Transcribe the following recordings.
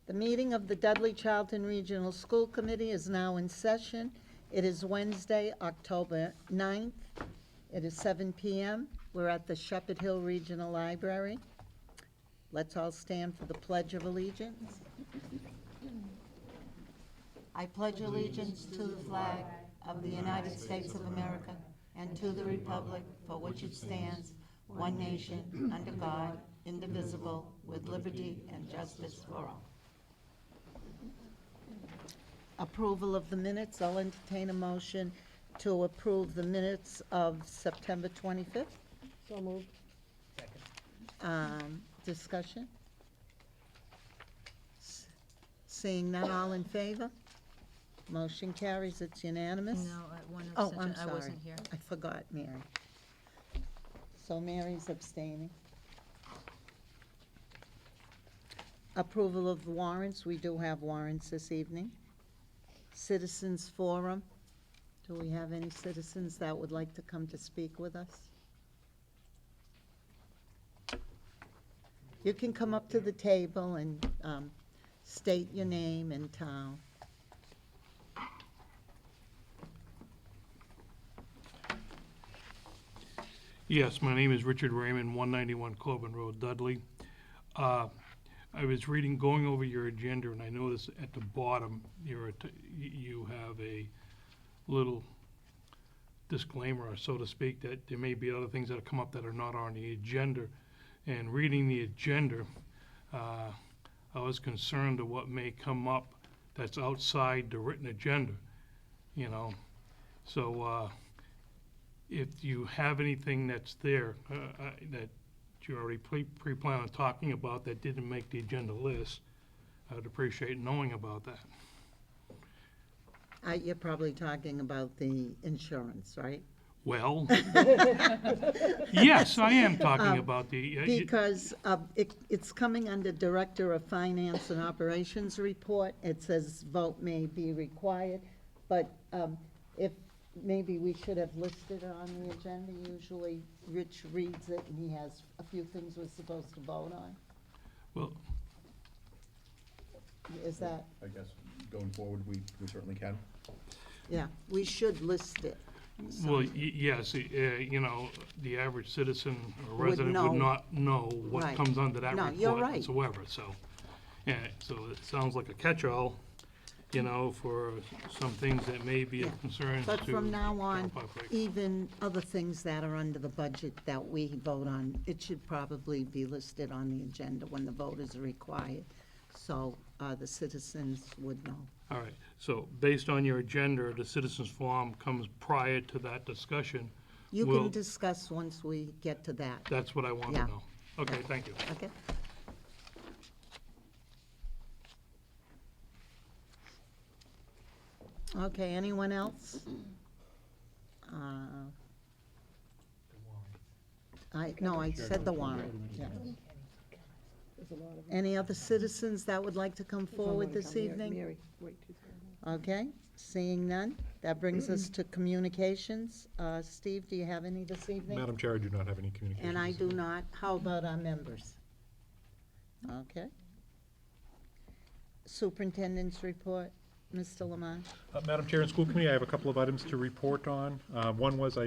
The meeting of the Dudley-Charlton Regional School Committee is now in session. It is Wednesday, October 9th. It is 7 p.m. We're at the Shepherd Hill Regional Library. Let's all stand for the Pledge of Allegiance. I pledge allegiance to the flag of the United States of America and to the republic for which it stands, one nation, under God, indivisible, with liberty and justice for all. Approval of the minutes. I'll entertain a motion to approve the minutes of September 25th. So moved. Discussion? Seeing none, all in favor? Motion carries, it's unanimous. No, one Oh, abstention. I'm sorry. I wasn't here. I forgot Mary. So Mary's abstaining. Approval of warrants. We do have warrants this evening. Citizens Forum. Do we have any citizens that would like to come to speak with us? You can come up to the table and state your name and town. Yes, my name is Richard Raymond, 191 Corbin Road, Dudley. I was going over your agenda, and I noticed at the bottom, you have a little disclaimer, so to speak, that there may be other things that have come up that are not on the agenda. And reading the agenda, I was concerned of what may come up that's outside the written agenda, you know. So if you have anything that's there that you already pre-planned on talking about that didn't make the agenda list, I'd appreciate knowing about that. You're probably talking about the insurance, right? Well, yes, I am talking about the... Because it's coming under Director of Finance and Operations report. It says vote may be required, but if maybe we should have listed it on the agenda. Usually Rich reads it and he has a few things we're supposed to vote on. Well, Is that, I guess going forward, we certainly can. yeah, we should list it. well, yes, you know, the average citizen or Would resident know. would not know what Right. comes under that No, report you're right. whatsoever, so. Yeah, so it sounds like a catch-all, you know, for some things that may be Yeah. of concern to But from now on, general public. even other things that are under the budget that we vote on, it should probably be listed on the agenda when the vote is required, so the citizens would know. All right, so based on your agenda, the citizens forum comes prior to that discussion. You Well- can discuss once we get to that, That's what I want Yeah. to know. Okay, thank you. okay? Okay, anyone else? I said the warrant, yeah. Any other citizens that would like to come forward this evening? Mary, wait 2 seconds. Okay, seeing none, that brings us to communications. Steve, do you have any this evening? Madam Chair, I do not have any communications. And I do not. How about our members? Okay. Superintendent's report, Mr. Lamont. Madam Chair and School Committee, I have a couple of items to report on. One was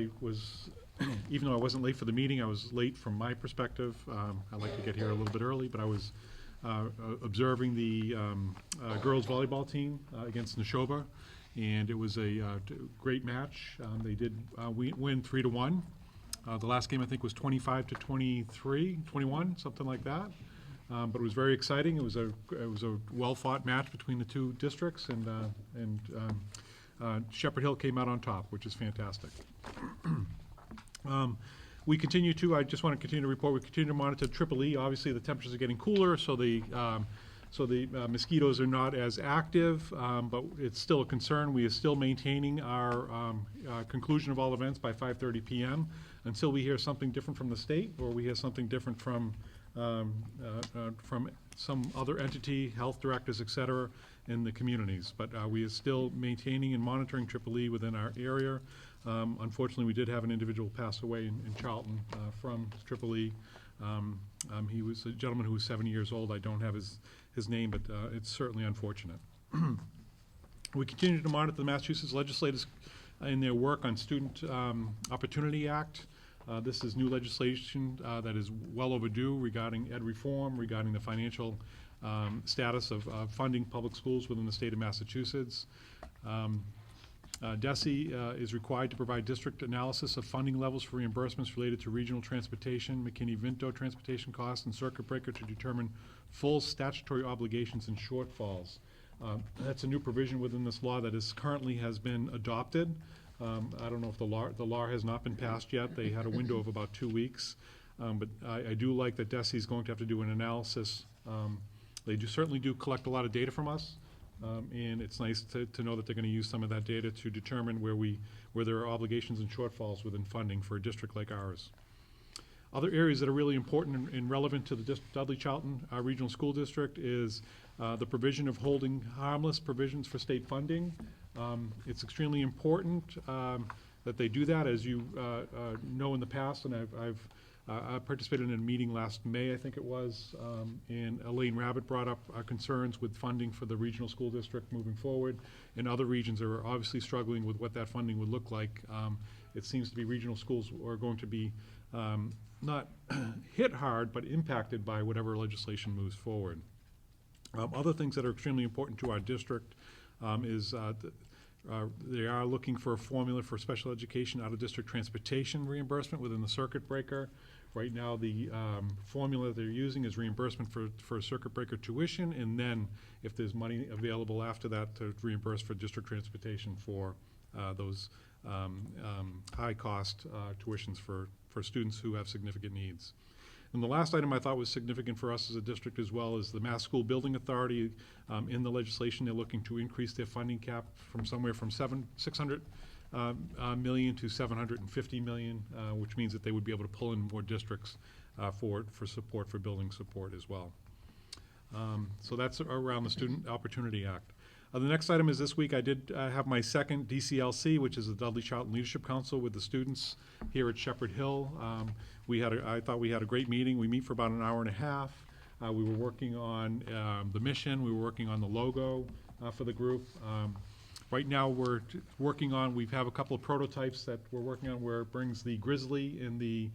even though I wasn't late for the meeting, I was late from my perspective. I like to get here a little bit early, but I was observing the girls volleyball team against Neshoba, and it was a great match. They did win 3-1. The last game, I think, was 25-23, 21, something like that. But it was very exciting. It was a well-fought match between the two districts, and Shepherd Hill came out on top, which is fantastic. We continue to, I just want to continue to report, we continue to monitor Triple E. Obviously, the temperatures are getting cooler, so the mosquitoes are not as active, but it's still a concern. We are still maintaining our conclusion of all events by 5:30 p.m. until we hear something different from the state, or we hear something different from some other entity, health directors, et cetera, in the communities. But we are still maintaining and monitoring Triple E within our area. Unfortunately, we did have an individual pass away in Charlton from Triple E He was a gentleman who was 70 years old. I don't have his name, but it's certainly unfortunate. We continue to monitor the Massachusetts legislators in their work on Student Opportunity Act. This is new legislation that is well overdue regarding ed reform, regarding the financial status of funding public schools within the state of Massachusetts. DESE is required to provide district analysis of funding levels for reimbursements related to regional transportation, McKinney-Vento transportation costs, and circuit breaker to determine full statutory obligations and shortfalls. That's a new provision within this law that currently has been adopted. I don't know if the law has not been passed yet. They had a window of about 2 weeks. But I do like that DESE is going to have to do an analysis. They certainly do collect a lot of data from us. And it's nice to know that they're going to use some of that data to determine where there are obligations and shortfalls within funding for a district like ours. Other areas that are really important and relevant to the Dudley-Charlton Regional School District is the provision of holding harmless provisions for state funding. It's extremely important that they do that, as you know in the past, and I participated in a meeting last May, I think it was, and Elaine Rabbit brought up concerns with funding for the regional school district moving forward, and other regions are obviously struggling with what that funding would look like. It seems to be regional schools are going to be not hit hard, but impacted by whatever legislation moves forward. Other things that are extremely important to our district is they are looking for a formula for special education out-of-district transportation reimbursement within the circuit breaker. Right now, the formula they're using is reimbursement for circuit breaker tuition, and then if there's money available after that to reimburse for district transportation for those high-cost tuitions for students who have significant needs. And the last item I thought was significant for us as a district as well is the Mass School Building Authority. In the legislation, they're looking to increase their funding cap from somewhere from $600 million to $750 million, which means that they would be able to pull in more districts for support, for building support as well. So that's around the Student Opportunity Act. The next item is this week I did have my second DCLC, which is the Dudley-Charlton Leadership Council with the students here at Shepherd Hill. I thought we had a great meeting. We meet for about an hour and a half. We were working on the mission. We were working on the logo for the group. Right now we're working on, we have a couple of prototypes that we're working on where it brings the Grizzly and the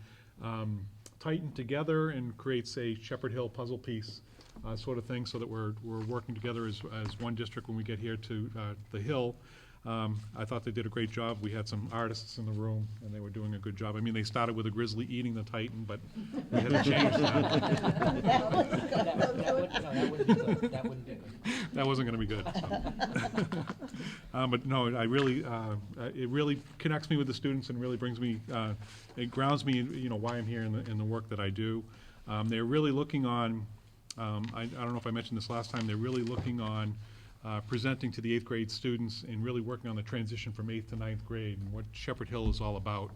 Titan together and creates a Shepherd Hill puzzle piece sort of thing, so that we're working together as one district when we get here to the Hill. I thought they did a great job. We had some artists in the room, and they were doing a good job. I mean, they started with a grizzly eating the Titan, but we had to change that. That wouldn't do it. That wasn't going to be good. So. But no, I really, it really connects me with the students and really brings me, it grounds me, why I'm here in the work that I do. They're really looking on. I don't know if I mentioned this last time. They're really looking on presenting to the 8th grade students and really working on the transition from 8th to 9th grade and what Shepherd Hill is all about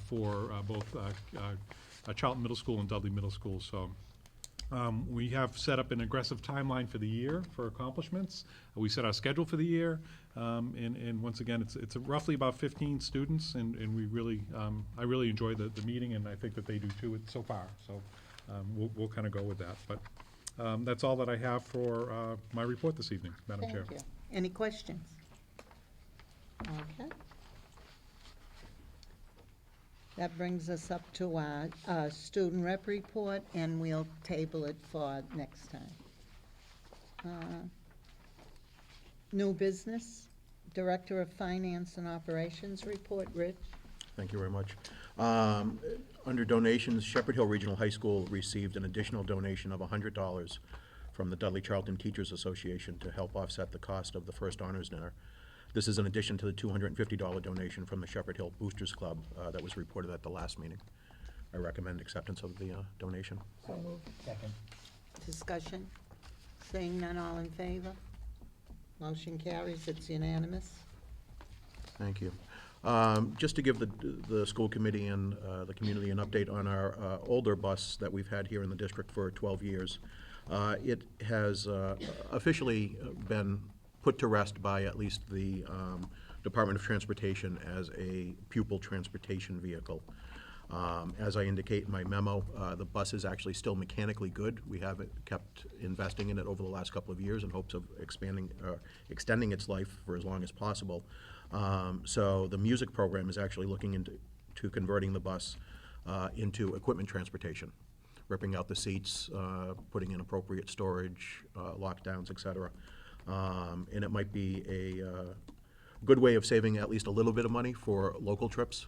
for both Charlton Middle School and Dudley Middle School. So we have set up an aggressive timeline for the year for accomplishments. We set our schedule for the year, and once again, it's roughly about 15 students, and we really, I really enjoy the meeting, and I think that they do too so far. So we'll kind of go with that. But that's all that I have for my report this evening, Madam Chair. Thank you. Any questions? Okay. That brings us up to our student rep report, and we'll table it for next time. New business, Director of Finance and Operations report, Rich. Thank you very much. Under donations, Shepherd Hill Regional High School received an additional donation of $100 from the Dudley-Charlton Teachers Association to help offset the cost of the first honors dinner. This is in addition to the $250 donation from the Shepherd Hill Boosters Club that was reported at the last meeting. I recommend acceptance of the donation. So moved. Second. Discussion? Seeing none, all in favor? Motion carries, it's unanimous. Thank you. Just to give the school committee and the community an update on our older bus that we've had here in the district for 12 years. It has officially been put to rest by at least the Department of Transportation as a pupil transportation vehicle. As I indicate in my memo, the bus is actually still mechanically good. We have kept investing in it over the last couple of years in hopes of extending its life for as long as possible. So the music program is actually looking into converting the bus into equipment transportation, ripping out the seats, putting in appropriate storage, lockdowns, et cetera. And it might be a good way of saving at least a little bit of money for local trips.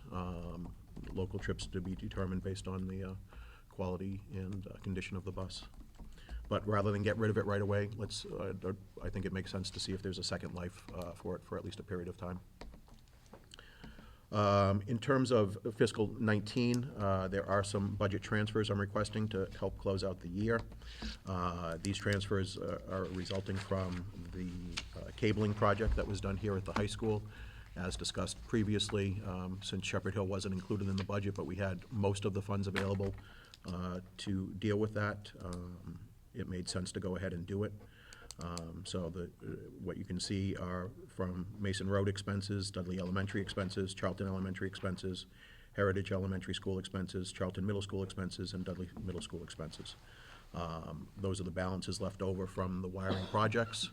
Local trips to be determined based on the quality and condition of the bus. But rather than get rid of it right away, I think it makes sense to see if there's a second life for it for at least a period of time. In terms of fiscal 19, there are some budget transfers I'm requesting to help close out the year. These transfers are resulting from the cabling project that was done here at the high school. As discussed previously, since Shepherd Hill wasn't included in the budget, but we had most of the funds available to deal with that, it made sense to go ahead and do it. So what you can see are from Mason Road expenses, Dudley Elementary expenses, Charlton Elementary expenses, Heritage Elementary School expenses, Charlton Middle School expenses, and Dudley Middle School expenses. Those are the balances left over from the wiring projects,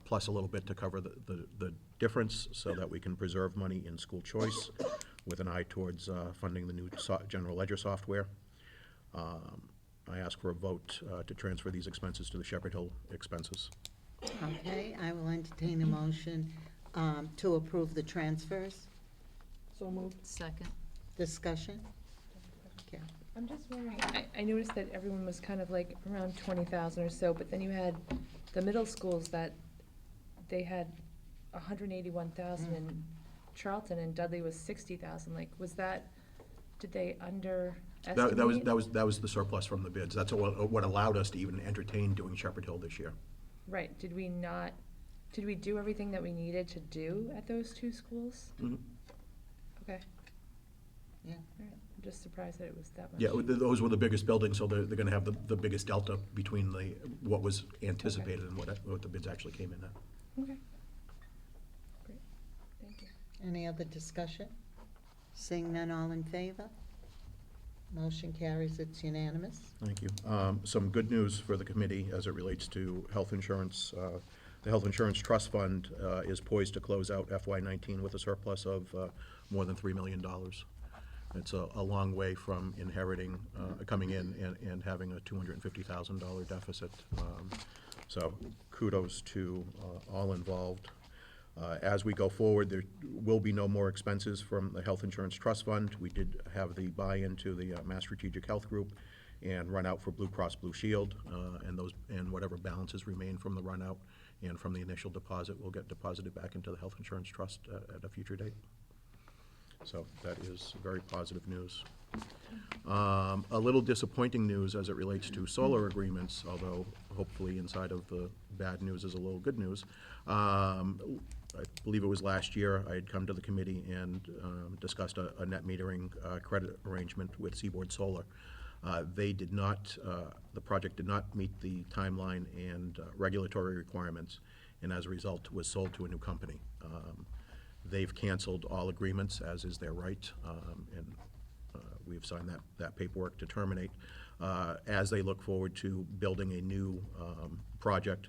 plus a little bit to cover the difference so that we can preserve money in school choice with an eye towards funding the new general ledger software. I ask for a vote to transfer these expenses to the Shepherd Hill expenses. Okay, I will entertain a motion to approve the transfers. So moved. Second. Discussion? Okay. I'm just wondering, I noticed that everyone was kind of like around 20,000 or so, but then you had the middle schools that they had 181,000 in Charlton and Dudley was 60,000. Like, was that, did they underestimate? That was the surplus from the bids. That's what allowed us to even entertain doing Shepherd Hill this year. Right, did we do everything that we needed to do at those two schools? Mhm. Okay. Yeah. All right. I'm just surprised that it was that much. Yeah, those were the biggest buildings, so they're gonna have the biggest delta between what was anticipated and what the bids actually came in at. Okay. Great, thank you. Any other discussion? Seeing none, all in favor? Motion carries, it's unanimous. Thank you. Some good news for the committee as it relates to health insurance. The Health Insurance Trust Fund is poised to close out FY19 with a surplus of more than $3 million. It's a long way from inheriting, coming in and having a $250,000 deficit. So kudos to all involved. As we go forward, there will be no more expenses from the Health Insurance Trust Fund. We did have the buy-in to the Mass Strategic Health Group and run out for Blue Cross Blue Shield, and whatever balances remain from the run out and from the initial deposit will get deposited back into the Health Insurance Trust at a future date. So that is very positive news. A little disappointing news as it relates to solar agreements, although hopefully inside of the bad news is a little good news. I believe it was last year, I had come to the committee and discussed a net metering credit arrangement with Seaboard Solar. They did not, the project did not meet the timeline and regulatory requirements, and as a result was sold to a new company. They've canceled all agreements, as is their right, and we've signed that paperwork to terminate. As they look forward to building a new project,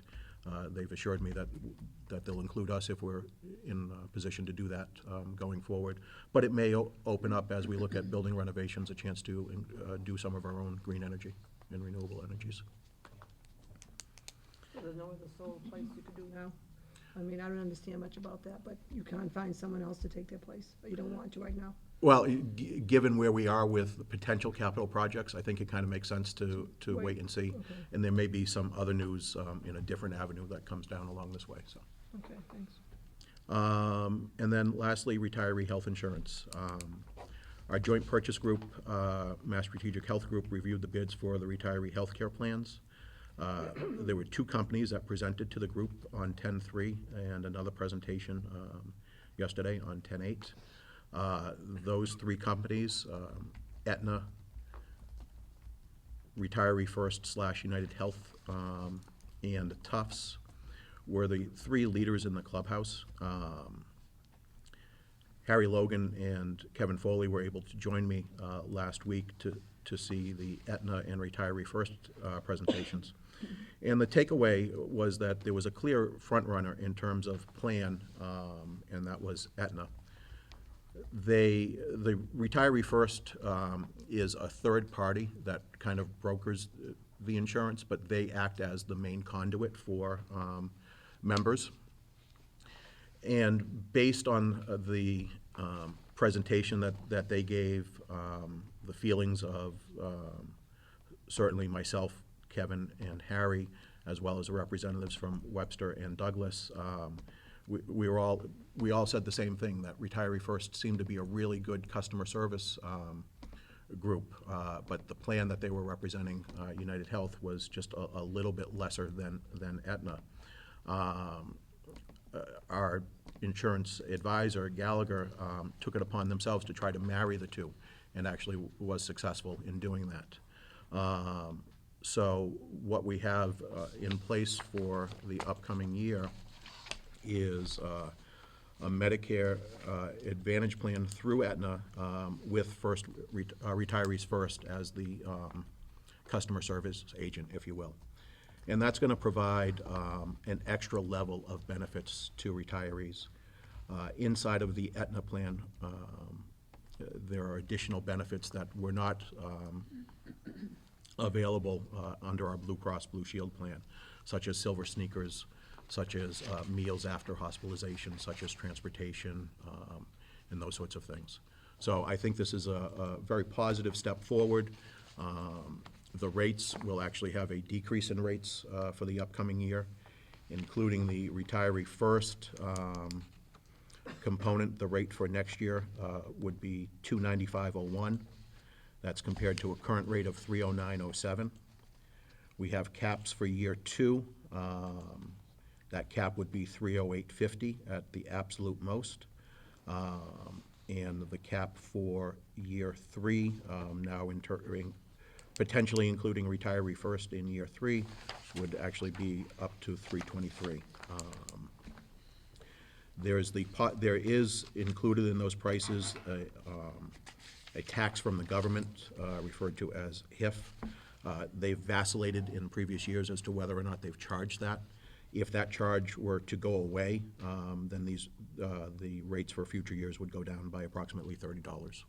they've assured me that they'll include us if we're in a position to do that going forward. But it may open up, as we look at building renovations, a chance to do some of our own green energy and renewable energies. So there's no other solar place you could do now? I mean, I don't understand much about that, but you can't find someone else to take their place, or you don't want to right now? Well, given where we are with potential capital projects, I think it kind of makes sense to wait and see. Okay. And there may be some other news in a different avenue that comes down along this way, so. Okay, thanks. And then lastly, retiree health insurance. Our joint purchase group, Mass Strategic Health Group, reviewed the bids for the retiree health care plans. There were two companies that presented to the group on 10/3 and another presentation yesterday on 10/8. Those three companies, Aetna, Retiree First / United Health, and Tufts, were the three leaders in the clubhouse. Harry Logan and Kevin Foley were able to join me last week to see the Aetna and Retiree First presentations. And the takeaway was that there was a clear front-runner in terms of plan, and that was Aetna. The Retiree First is a third party that kind of brokers the insurance, but they act as the main conduit for members. And based on the presentation that they gave, the feelings of certainly myself, Kevin, and Harry, as well as the representatives from Webster and Douglas, we all said the same thing, that Retiree First seemed to be a really good customer service group, but the plan that they were representing, United Health, was just a little bit lesser than Aetna. Our insurance advisor, Gallagher, took it upon themselves to try to marry the two, and actually was successful in doing that. So what we have in place for the upcoming year is a Medicare Advantage plan through Aetna with Retirees First as the customer service agent, if you will. And that's going to provide an extra level of benefits to retirees. Inside of the Aetna plan, there are additional benefits that were not available under our Blue Cross Blue Shield plan, such as silver sneakers, such as meals after hospitalization, such as transportation, and those sorts of things. So I think this is a very positive step forward. The rates will actually have a decrease in rates for the upcoming year, including the Retiree First component. The rate for next year would be $295.01. That's compared to a current rate of $309.07. We have caps for year two. That cap would be $308.50 at the absolute most. And the cap for year three, now potentially including Retiree First in year three, would actually be up to $323. There is included in those prices a tax from the government, referred to as HIF. They've vacillated in previous years as to whether or not they've charged that. If that charge were to go away, then the rates for future years would go down by approximately $30.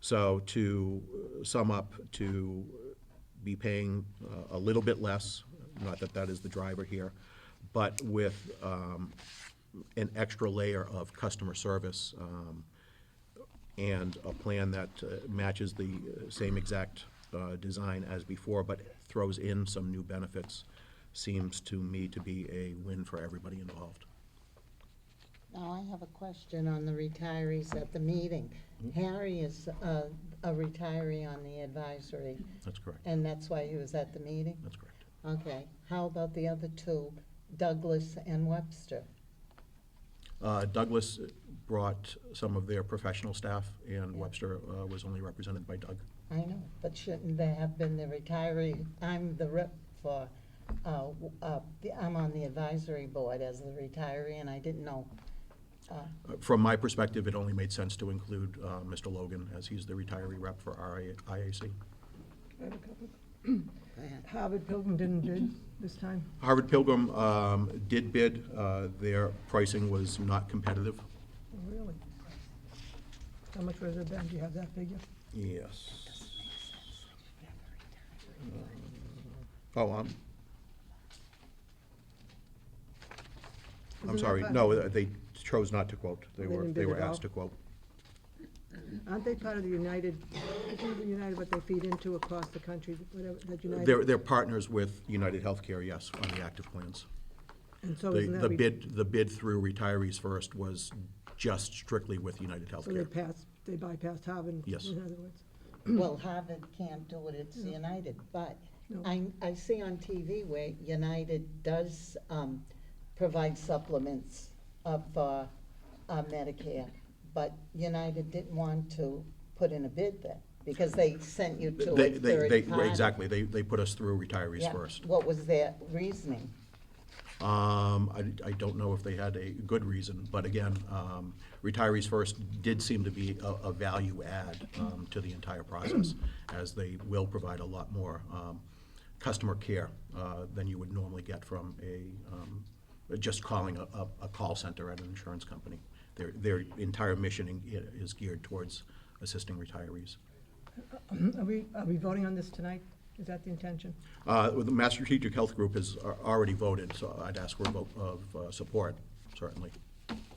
So to sum up, to be paying a little bit less, not that that is the driver here, but with an extra layer of customer service and a plan that matches the same exact design as before, but throws in some new benefits, seems to me to be a win for everybody involved. Now, I have a question on the retirees at the meeting. Harry is a retiree on the advisory, That's correct. and that's why he was at the meeting? That's correct. Okay. How about the other two, Douglas and Webster? Douglas brought some of their professional staff, and Webster was only represented by Doug. I know, but shouldn't they have been the retiree? I'm the rep for, I'm on the advisory board as the retiree, and I didn't know. From my perspective, it only made sense to include Mr. Logan, as he's the retiree rep for our IAC. I have a couple. Go ahead. Harvard Pilgrim didn't bid this time. Harvard Pilgrim did bid. Their pricing was not competitive. Oh, really? How much was it then? Do you have that figure? Yes. Oh, I'm Isn't sorry. that No, they chose not to quote. They They were didn't bid at all? asked to quote. Aren't they part of the United, isn't the United what they feed into across the country, whatever, that United? They're partners with United Healthcare, yes, on the active plans. And so The isn't that? the bid through Retirees First was just strictly with United So they Healthcare. they bypassed Harvard, Yes. in other words? Well, Harvard can't do it, it's United, but No. I see on TV where United does provide supplements for Medicare, but United didn't want to put in a bid then, because they sent you to a third party. Exactly, they put us through Retirees Yeah. First. What was their reasoning? I don't know if they had a good reason, but again, Retirees First did seem to be a value add to the entire process, as they will provide a lot more customer care than you would normally get from just calling a call center at an insurance company. Their entire mission is geared towards assisting retirees. Are we voting on this tonight? Is that the intention? The Mass Strategic Health Group has already voted, so I'd ask for a vote of support, certainly.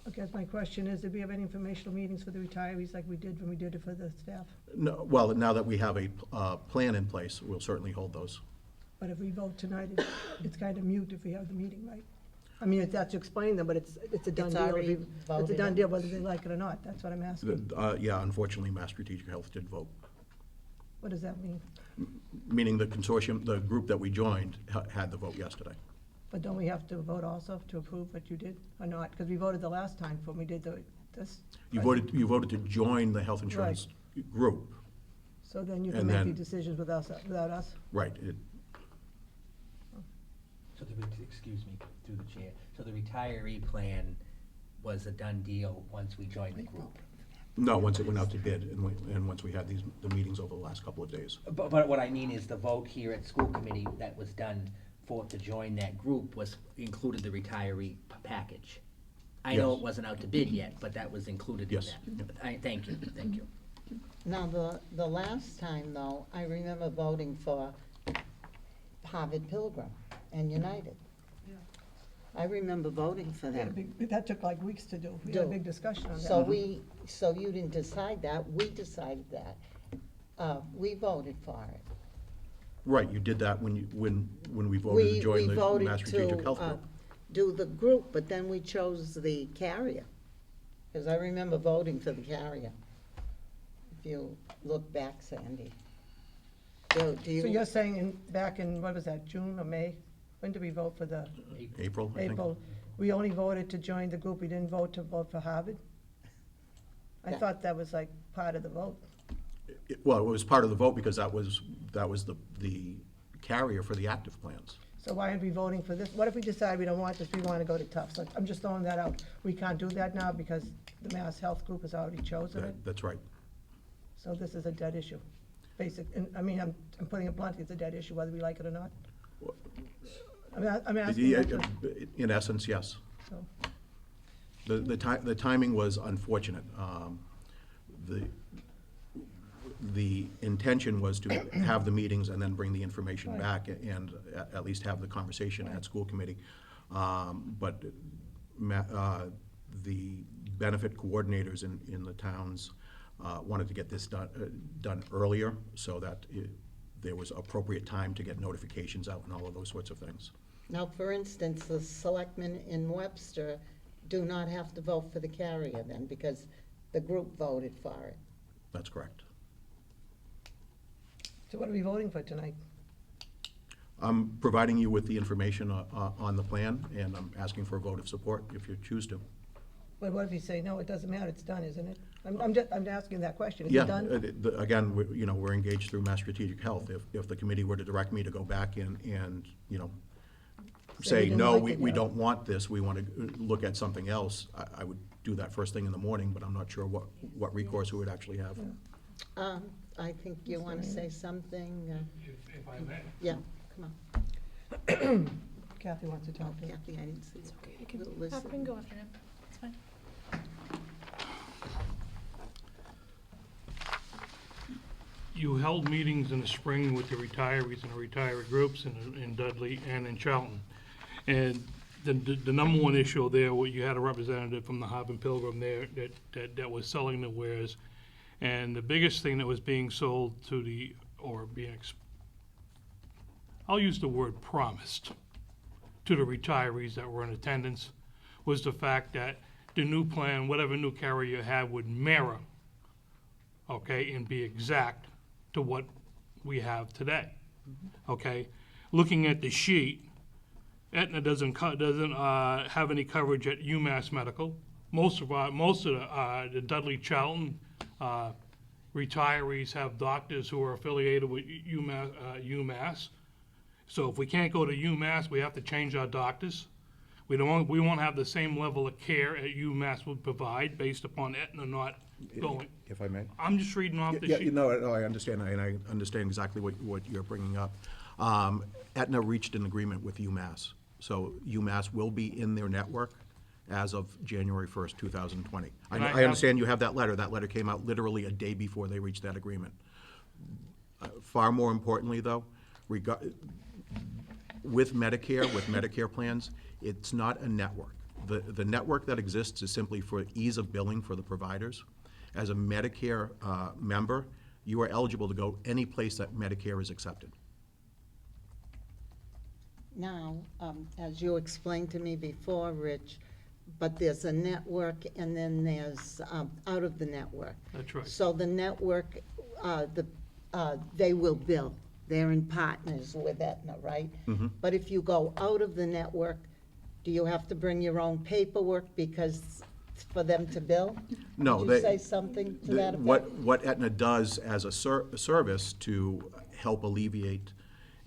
Okay, my question is, did we have any informational meetings for the retirees like we did when we did it for the staff? No, well, now that we have a plan in place, we'll certainly hold those. But if we vote tonight, it's kind of mute if we have the meeting, right? I mean, that's to explain them, but it's a done It's deal. already It's a voted done on. deal whether they like it or not. That's what I'm asking. Yeah, unfortunately, Mass Strategic Health did vote, What does that mean? meaning the consortium, the group that we joined, had the vote yesterday. But don't we have to vote also to approve what you did or not? Because we voted the last time when we did this. You voted to join the health insurance group, So then you can And make then- the decisions without us? right. So excuse me, through the chair, so the retiree plan was a done deal once we joined the group? No, once it went out to bid, and once we had the meetings over the last couple of days. But what I mean is the vote here at school committee that was done to join that group included the retiree package. I know Yes. it wasn't out to bid yet, but that was included in Yes. that. Thank you. Now, the last time, though, I remember voting for Harvard Pilgrim and United. I remember voting for We had a them. that took like weeks to do. We had a Do. big discussion on that. So you didn't decide that, we decided that. We voted for it. Right, you did that when we voted to join the voted Mass Strategic to, Health Group. do the group, but then we chose the carrier. Because I remember voting for the carrier. If you look back, Sandy. Do So you? you're saying back in, what was that, June or May? When did we vote for the April, I think. April? We only voted to join the group, we didn't vote to vote for Harvard? I Yeah. thought that was like part of the vote. Well, it was part of the vote because that was the carrier for the active plans. So why aren't we voting for this? What if we decide we don't want this, we want to go to Tufts? Like, I'm just throwing that out. We can't do that now because the Mass Health Group has already chosen it. That's right. So this is a dead issue. And I'm putting it bluntly, it's a dead issue whether we like it or not. I'm asking. Yeah, you to- in essence, yes. so. The timing was unfortunate. The intention was to have the meetings and then bring the information Right. back and at least have the conversation at school committee. But the benefit coordinators in the towns wanted to get this done earlier so that there was appropriate time to get notifications out and all of those sorts of things. Now, for instance, the selectmen in Webster do not have to vote for the carrier then, because the group voted for it. That's correct. So what are we voting for tonight? I'm providing you with the information on the plan, and I'm asking for a vote of support if you choose to. But what if you say, no, it doesn't matter, it's done, isn't it? I'm asking that question, is Yeah, it done? again, we're engaged through Mass Strategic Health. If the committee were to direct me to go back and Say say, we didn't no, like it, we yeah. don't want this, we want to look at something else, I would do that first thing in the morning, but I'm not sure what recourse we would actually have. I think you want to say something, If I may. yeah, come on. Kathy wants to Oh, talk to you. Kathy, I didn't see. It's okay, I can, Listen. I can go after him, it's fine. You held meetings in the spring with the retirees and the retiree groups in Dudley and in Charlton. And the number one issue there, you had a representative from the Harvard Pilgrim there that was selling the wares. And the biggest thing that was being sold I'll use the word promised, to the retirees that were in attendance, was the fact that the new plan, whatever new carrier you had, would mirror, okay, and be exact to what we have today, okay? Looking at the sheet, Aetna doesn't have any coverage at UMass Medical. Most of the Dudley-Charlton retirees have doctors who are affiliated with UMass. So if we can't go to UMass, we have to change our doctors. We won't have the same level of care at UMass would provide based upon Aetna not going. If I may? I'm just reading off the Yeah, sheet. no, I understand, and I understand exactly what you're bringing up. Aetna reached an agreement with UMass, so UMass will be in their network as of January 1st, 2020. And I I have- understand you have that letter. That letter came out literally a day before they reached that agreement. Far more importantly, though, with Medicare plans, it's not a network. The network that exists is simply for ease of billing for the providers. As a Medicare member, you are eligible to go any place that Medicare is accepted. Now, as you explained to me before, Rich, but there's a network and then there's out of the network. That's right. So the network, they will bill. They're in partners with Aetna, right? But if you go out of the network, do you have to bring your own paperwork because for them to bill? No, Did they- you say something to that effect? What Aetna does as a service to help alleviate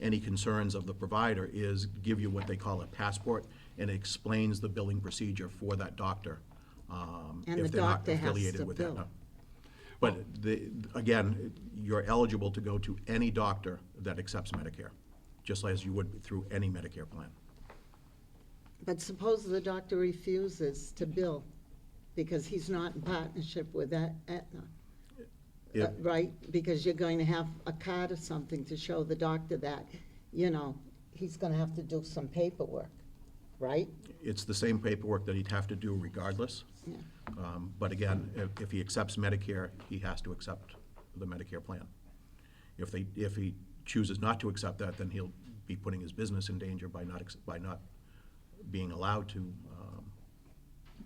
any concerns of the provider is give you what they call a passport, and it explains the billing procedure for that doctor, And if the they're not doctor has affiliated to with bill. Aetna. But again, you're eligible to go to any doctor that accepts Medicare, just as you would through any Medicare plan. But suppose the doctor refuses to bill because he's not in partnership with Aetna, If- right? Because you're going to have a card or something to show the doctor that, he's going to have to do some paperwork, right? It's the same paperwork that he'd have to do regardless. Yeah. But again, if he accepts Medicare, he has to accept the Medicare plan. If he chooses not to accept that, then he'll be putting his business in danger by not being allowed to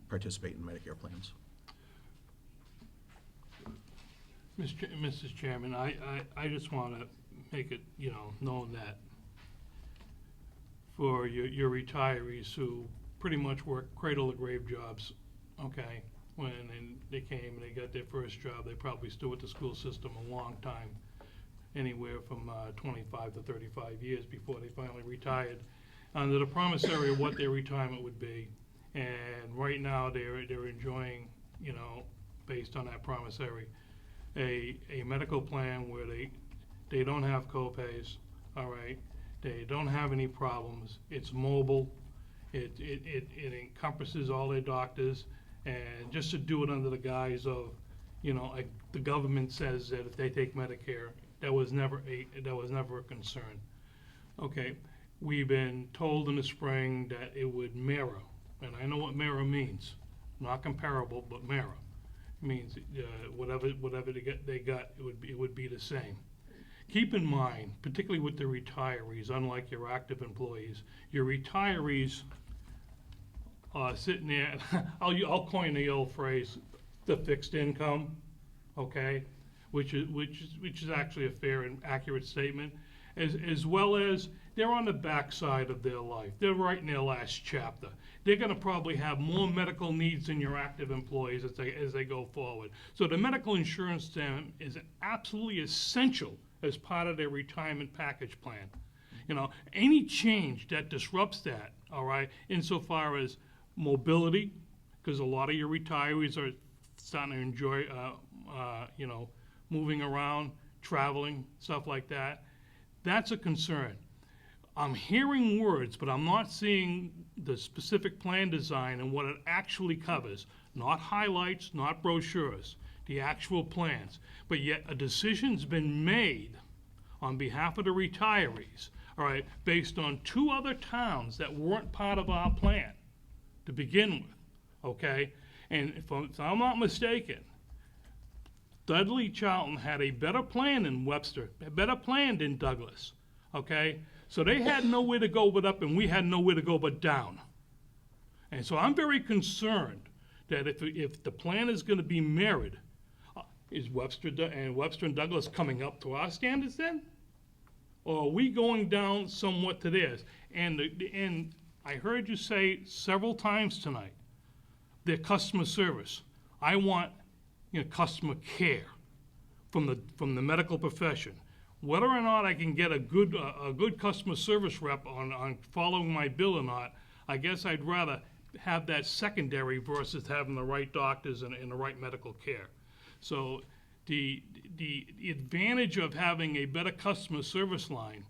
participate in Medicare plans. Mrs. Chairman, I just want to make it, known that for your retirees who pretty much work cradle-to-grave jobs, okay? When they came and they got their first job, they probably stood with the school system a long time, anywhere from 25 to 35 years before they finally retired, under the promissory of what their retirement would be. And right now, they're enjoying, based on that promissory, a medical plan where they don't have co-pays, all right? They don't have any problems. It's mobile. It encompasses all their doctors. And just to do it under the guise of, like the government says that if they take Medicare, that was never a concern. Okay, we've been told in the spring that it would mirror, and I know what mirror means. Not comparable, but mirror. It means whatever they got, it would be the same. Keep in mind, particularly with the retirees, unlike your active employees, your retirees sitting there, I'll coin the old phrase, the fixed income, okay, which is actually a fair and accurate statement, as well as they're on the backside of their life. They're writing their last chapter. They're going to probably have more medical needs than your active employees as they go forward. So the medical insurance to them is absolutely essential as part of their retirement package plan. Any change that disrupts that, all right, insofar as mobility, because a lot of your retirees are starting to enjoy, moving around, traveling, stuff like that. That's a concern. I'm hearing words, but I'm not seeing the specific plan design and what it actually covers. Not highlights, not brochures, the actual plans. But yet a decision's been made on behalf of the retirees, all right, based on 2 other towns that weren't part of our plan to begin with, okay? And if I'm not mistaken, Dudley-Charlton had a better plan than Webster, a better plan than Douglas, okay? So they had nowhere to go but up, and we had nowhere to go but down. And so I'm very concerned that if the plan is going to be mirrored, is Webster and Douglas coming up to our standards then? Or are we going down somewhat to theirs? And I heard you say several times tonight, their customer service. I want customer care from the medical profession. Whether or not I can get a good customer service rep on following my bill or not, I guess I'd rather have that secondary versus having the right doctors and the right medical care. So the advantage of having a better customer service line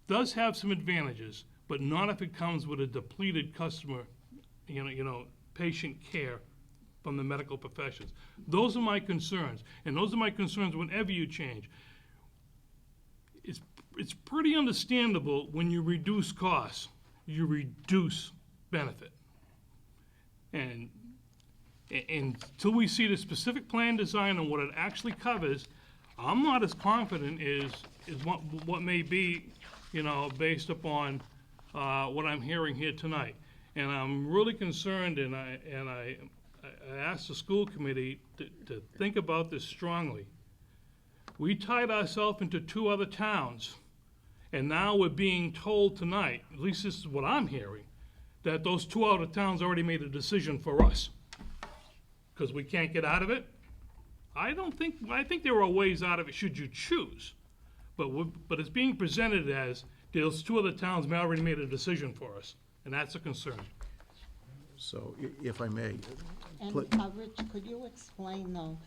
does have some advantages, but not if it comes with a depleted customer, patient care from the medical professions. Those are my concerns, and those are my concerns whenever you change. It's pretty understandable when you reduce costs, you reduce benefit. And until we see the specific plan design and what it actually covers, I'm not as confident as what may be, based upon what I'm hearing here tonight. And I'm really concerned, and I asked the school committee to think about this strongly. We tied ourselves into 2 other towns, and now we're being told tonight, at least this is what I'm hearing, that those 2 other towns already made a decision for us, because we can't get out of it. I think there are ways out of it should you choose, but it's being presented as those 2 other towns may already made a decision for us, and that's a concern. So if I may, And, Rich, could you explain, though,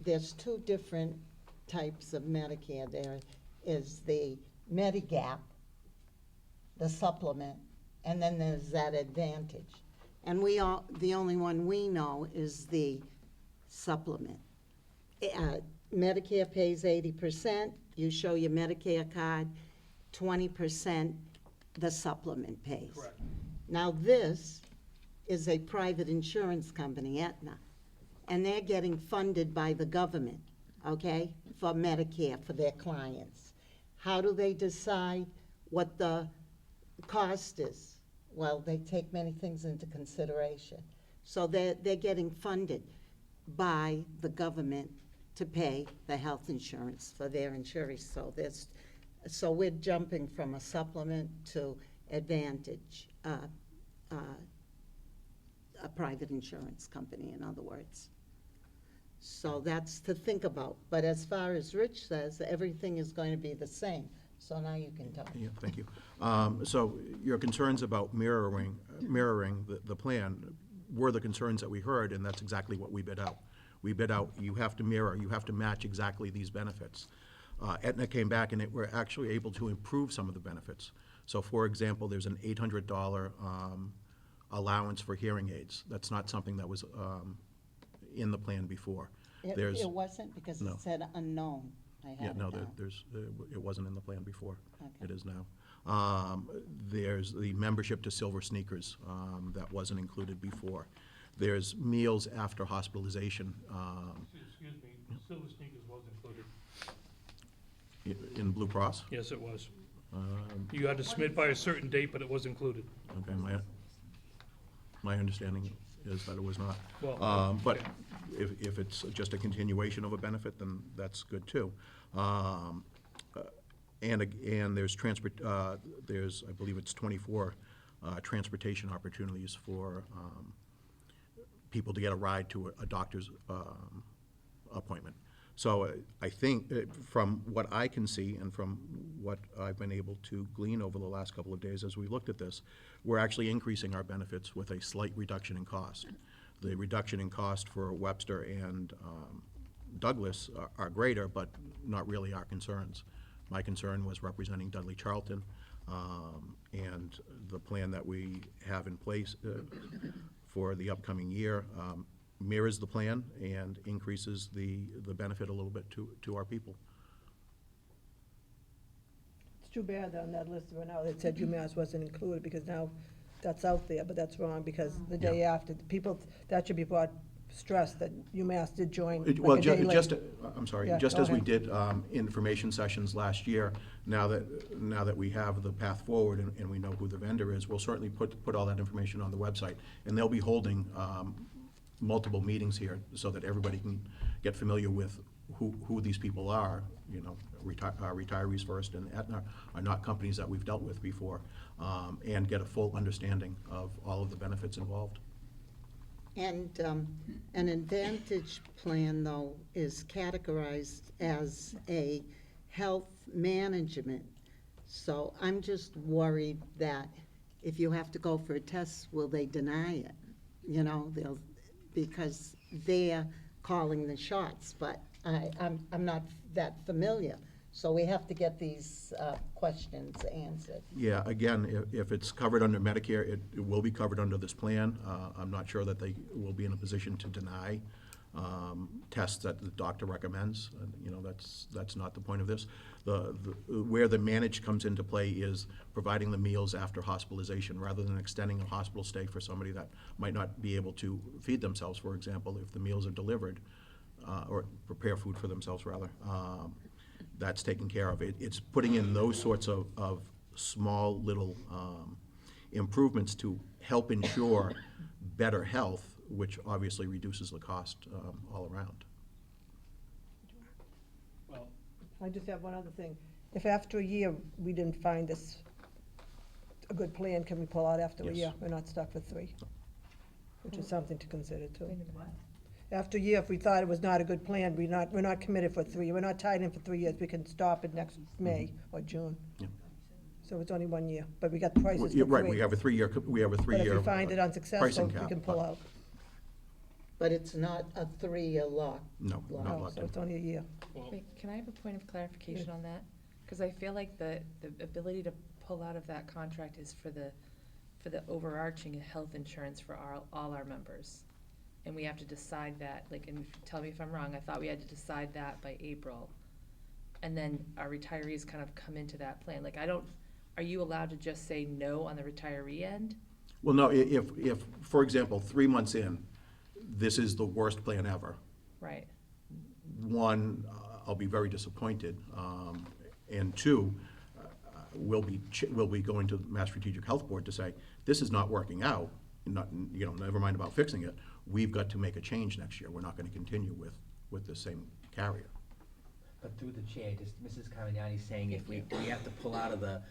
there's 2 different types of Medicare. There is the Medigap, the supplement, and then there's that Advantage. And the only one we know is the supplement. Medicare pays 80%, you show your Medicare card, 20% the supplement pays. Correct. Now, this is a private insurance company, Aetna, and they're getting funded by the government, okay, for Medicare for their clients. How do they decide what the cost is? Well, they take many things into consideration. So they're getting funded by the government to pay the health insurance for their insurers. So we're jumping from a supplement to Advantage, a private insurance company, in other words. So that's to think about. But as far as Rich says, everything is going to be the same. So now you can talk. yeah, thank you. So your concerns about mirroring the plan were the concerns that we heard, and that's exactly what we bid out. We bid out, you have to mirror, you have to match exactly these benefits. Aetna came back and we're actually able to improve some of the benefits. So for example, there's an $800 allowance for hearing aids. That's not something that was in the plan before. It wasn't, because No. it said unknown. I had Yeah, it no, down. it wasn't in the plan before. Okay. It is now. There's the membership to Silver Sneakers, that wasn't included before. There's meals after hospitalization, Excuse me, Silver Sneakers was included. in Blue Cross. Yes, it was. You had to submit by a certain date, but it was included. Okay, my understanding is that it was not. Well, But if it's just a continuation of a benefit, then that's good too. And there's I believe it's 24 transportation opportunities for people to get a ride to a doctor's appointment. So I think, from what I can see and from what I've been able to glean over the last couple of days as we looked at this, we're actually increasing our benefits with a slight reduction in cost. The reduction in cost for Webster and Douglas are greater, but not really our concerns. My concern was representing Dudley-Charlton, and the plan that we have in place for the upcoming year mirrors the plan and increases the benefit a little bit to our people. It's too bad that on that list right now, it said UMass wasn't included, because now that's out there, but that's wrong, because the day after, people, that should be brought stress that UMass did join Well, like a day late. just go as we ahead. did information sessions last year, now that we have the path forward and we know who the vendor is, we'll certainly put all that information on the website. And they'll be holding multiple meetings here so that everybody can get familiar with who these people are. You know, Retirees First and Aetna are not companies that we've dealt with before, and get a full understanding of all of the benefits involved. And an Advantage plan, though, is categorized as a health management. So I'm just worried that if you have to go for a test, will they deny it? You know, they'll, because they're calling the shots, but I'm not that familiar. So we have to get these questions answered. Yeah, again, if it's covered under Medicare, it will be covered under this plan. I'm not sure that they will be in a position to deny tests that the doctor recommends. You know, that's not the point of this. Where the managed comes into play is providing the meals after hospitalization, rather than extending a hospital stay for somebody that might not be able to feed themselves, for example, if the meals are delivered, or prepare food for themselves, rather. That's taken care of. It's putting in those sorts of small little improvements to help ensure better health, which obviously reduces the cost all around. Well, I just have one other thing. If after a year we didn't find this a good plan, can we pull out after a Yes. year? We're not stuck with 3, which is something to consider too. Wait a minute, what? After a year, if we thought it was not a good plan, we're not committed for 3, we're not tied in for 3 years, we can stop it next May or June. Yeah. So it's only 1 year, but we got prices for 3. You're right, we have a three-year. But if we find it unsuccessful, pricing we cap, can pull but- out. But it's not a 3-year lock. No, not No, locked so in. it's only a year. well, Wait, can I have a point of clarification on that? Because I feel like the ability to pull out of that contract is for the overarching health insurance for all our members. And we have to decide that, like, and tell me if I'm wrong, I thought we had to decide that by April. And then our retirees kind of come into that plan. Like, are you allowed to just say no on the retiree end? Well, no, if, for example, 3 months in, this is the worst plan ever, Right. one, I'll be very disappointed. And 2, we'll be going to the Mass Strategic Health Board to say, this is not working out, not, you know, never mind about fixing it. We've got to make a change next year. We're not gonna continue with the same carrier. But through the chair, just Mrs. Carignani saying if we have to pull out of the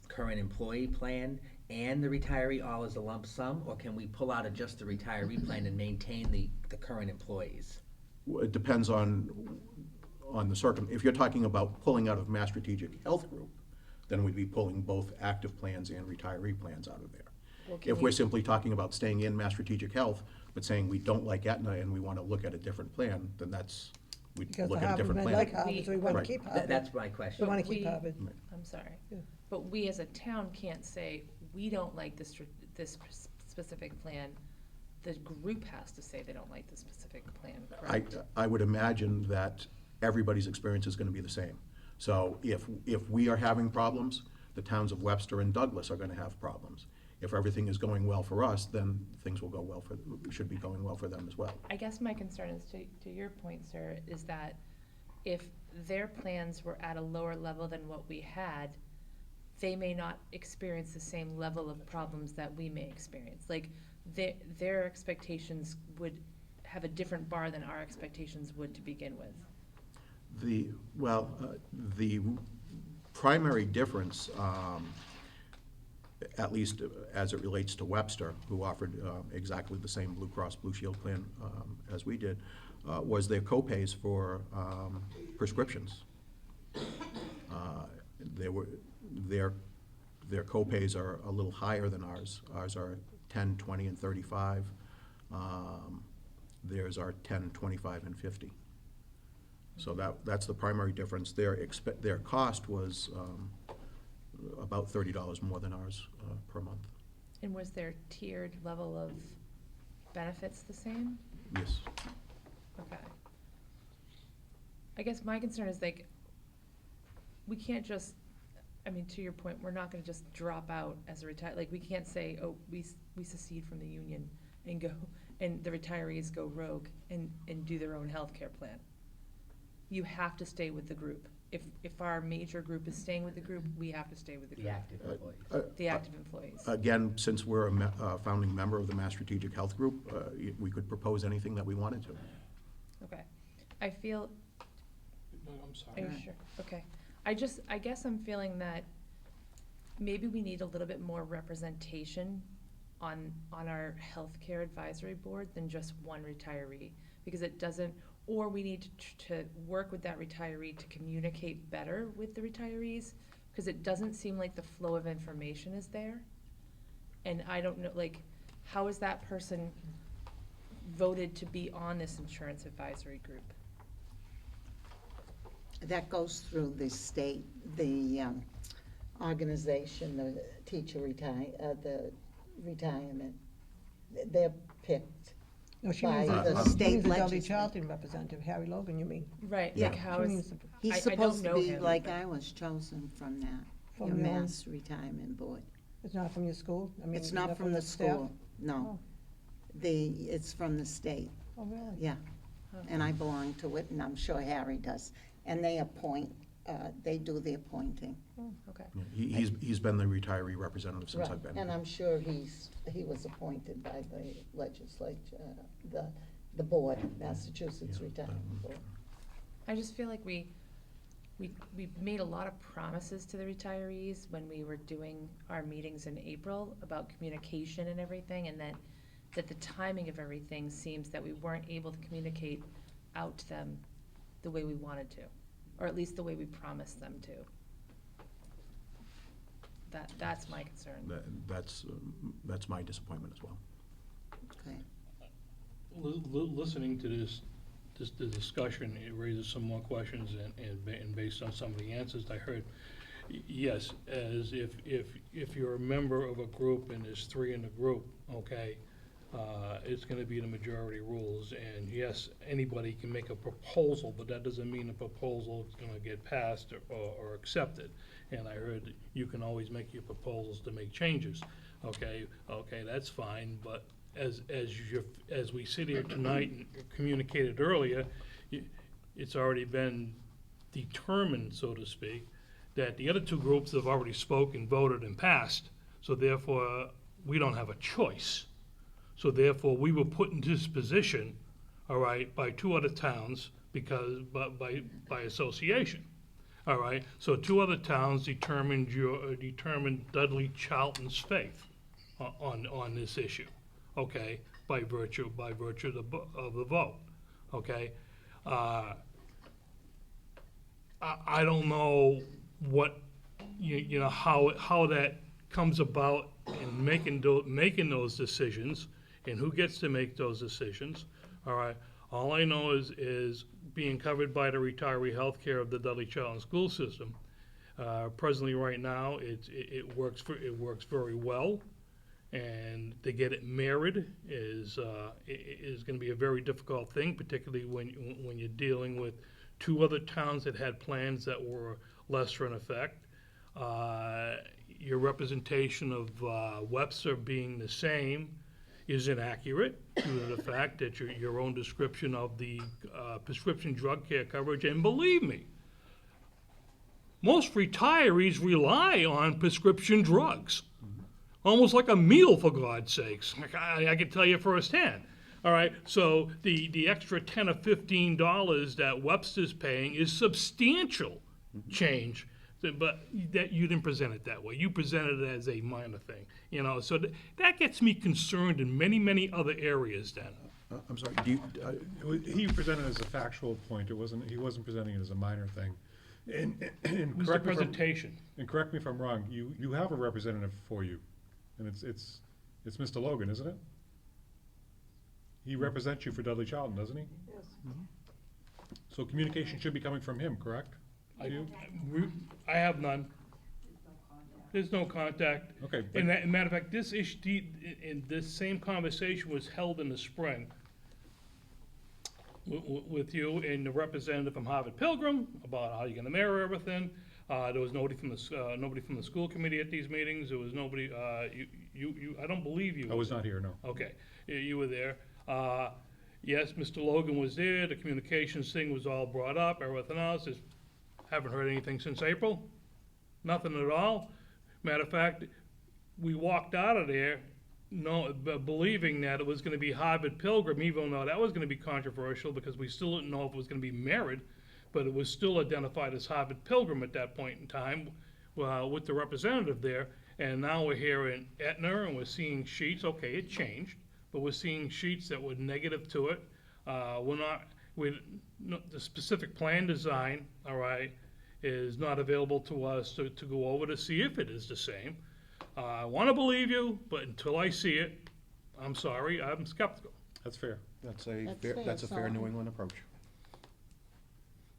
current employee plan and the retiree all as a lump sum, or can we pull out of just the retiree plan and maintain the current employees? It depends on the if you're talking about pulling out of Mass Strategic Health Group, then we'd be pulling both active plans and retiree plans out of there. Well, can If we're you- simply talking about staying in Mass Strategic Health, but saying we don't like Aetna and we want to look at a different plan, then we'd Because look the at a Harvard different men plan. like Harvard, so we want Right. to keep Harvard. That's my We question. want to keep We- Harvard. I'm sorry. Yeah. But we as a town can't say, we don't like this specific plan. The group has to say they don't like the specific plan, correct? I would imagine that everybody's experience is going to be the same. So if we are having problems, the towns of Webster and Douglas are going to have problems. If everything is going well for us, then things will go well should be going well for them as well. I guess my concern is, to your point, sir, is that if their plans were at a lower level than what we had, they may not experience the same level of problems that we may experience. Like, their expectations would have a different bar than our expectations would to begin with. The primary difference, at least as it relates to Webster, who offered exactly the same Blue Cross Blue Shield plan as we did, was their co-pays for prescriptions. Their co-pays are a little higher than ours. Ours are 10, 20, and 35. Theirs are 10, 25, and 50. So that's the primary difference. Their cost was about $30 more than ours per month. And was their tiered level of benefits the same? Yes. Okay. I guess my concern is, like, we can't just, I mean, to your point, we're not gonna just drop out as a like, we can't say, oh, we secede from the union and go, and the retirees go rogue and do their own healthcare plan. You have to stay with the group. If our major group is staying with the group, we have to stay with the The group. active employees. The active employees. Again, since we're a founding member of the Mass Strategic Health Group, we could propose anything that we wanted to. Okay. I feel, no, I'm are sorry. you sure? Okay. I guess I'm feeling that maybe we need a little bit more representation on our healthcare advisory board than just one retiree, because it doesn't, or we need to work with that retiree to communicate better with the retirees, because it doesn't seem like the flow of information is there. and I don't know, like, how is that person voted to be on this insurance advisory group? That goes through the state, the organization, the the retirement. They're picked. No, she by means the the state Dudley legislature. Charlton representative, Harry Logan, you mean? Right, Yeah. like, how She is, means the- He's I don't supposed to know be him, like but- I was chosen from that, From your your own- Mass Retirement Board. It's not from your school? I mean, It's not from the staff? school, no. It's from the state, Oh, really? yeah. And I belong to it, and I'm sure Harry does. And they appoint, they do the appointing. okay. He's been the retiree representative since I've Right, been and here. I'm sure he was appointed by the legislature, the board, Massachusetts Yeah. Retirement Board. I just feel like we made a lot of promises to the retirees when we were doing our meetings in April about communication and everything, and that the timing of everything seems that we weren't able to communicate out to them the way we wanted to, or at least the way we promised them to. That's my concern. That's my disappointment as well. Okay. Listening to the discussion, it raises some more questions, and based on some of the answers I heard, yes, as if you're a member of a group and there's 3 in the group, okay, it's gonna be the majority rules, and yes, anybody can make a proposal, but that doesn't mean the proposal is gonna get passed or accepted. And I heard that you can always make your proposals to make changes, okay, that's fine, but as we sit here tonight and communicated earlier, it's already been determined, so to speak, that the other 2 groups have already spoken, voted, and passed, so therefore, we don't have a choice. So therefore, we were put in this position, all right, by 2 other towns by association, all right? So 2 other towns determined Dudley-Charlton's faith on this issue, okay, by virtue of the vote, okay? I don't know what, you know, how that comes about in making those decisions, and who gets to make those decisions, all right? All I know is being covered by the retiree health care of the Dudley-Charlton school system. Presently, right now, it works very well, and to get it married is gonna be a very difficult thing, particularly when you're dealing with 2 other towns that had plans that were lesser in effect. Your representation of Webster being the same is inaccurate due to the fact that your own description of the prescription drug care coverage, and believe me, most retirees rely on prescription drugs, almost like a meal, for God's sakes. I can tell you firsthand. All right, so the extra $10 or $15 that Webster's paying is substantial change. But that you didn't present it that way. You presented it as a minor thing, you know. So that gets me concerned in many, many other areas. Then I'm sorry, He presented it as a factual point. He wasn't presenting it as a minor thing. And it was the correct me if I'm- presentation. And correct me if I'm wrong, you have a representative for you, and it's Mr. Logan, isn't it? He represents you for Dudley-Charlton, doesn't he? Yes. So communication should be coming from him, correct? I have none. There's no contact. Okay, but- And matter of fact, this issue, in this same conversation was held in the spring with you and the representative from Harvard Pilgrim about how you're gonna mirror everything. There was nobody from the school committee at these meetings. There was nobody, I don't believe you. I was not here, no. Okay, you were there. Yes, Mr. Logan was there, the communications thing was all brought up, everything else is, haven't heard anything since April, nothing at all. Matter of fact, we walked out of there believing that it was gonna be Harvard Pilgrim, even though that was gonna be controversial because we still didn't know if it was gonna be merit, but it was still identified as Harvard Pilgrim at that point in time, with the representative there. And now we're here in Etna and we're seeing sheets, okay, it changed, but we're seeing sheets that were negative to it. The specific plan design, all right, is not available to us to go over to see if it is the same. I want to believe you, but until I see it, I'm sorry, I'm skeptical, That's fair. That's That's a fair, fair so- New England approach.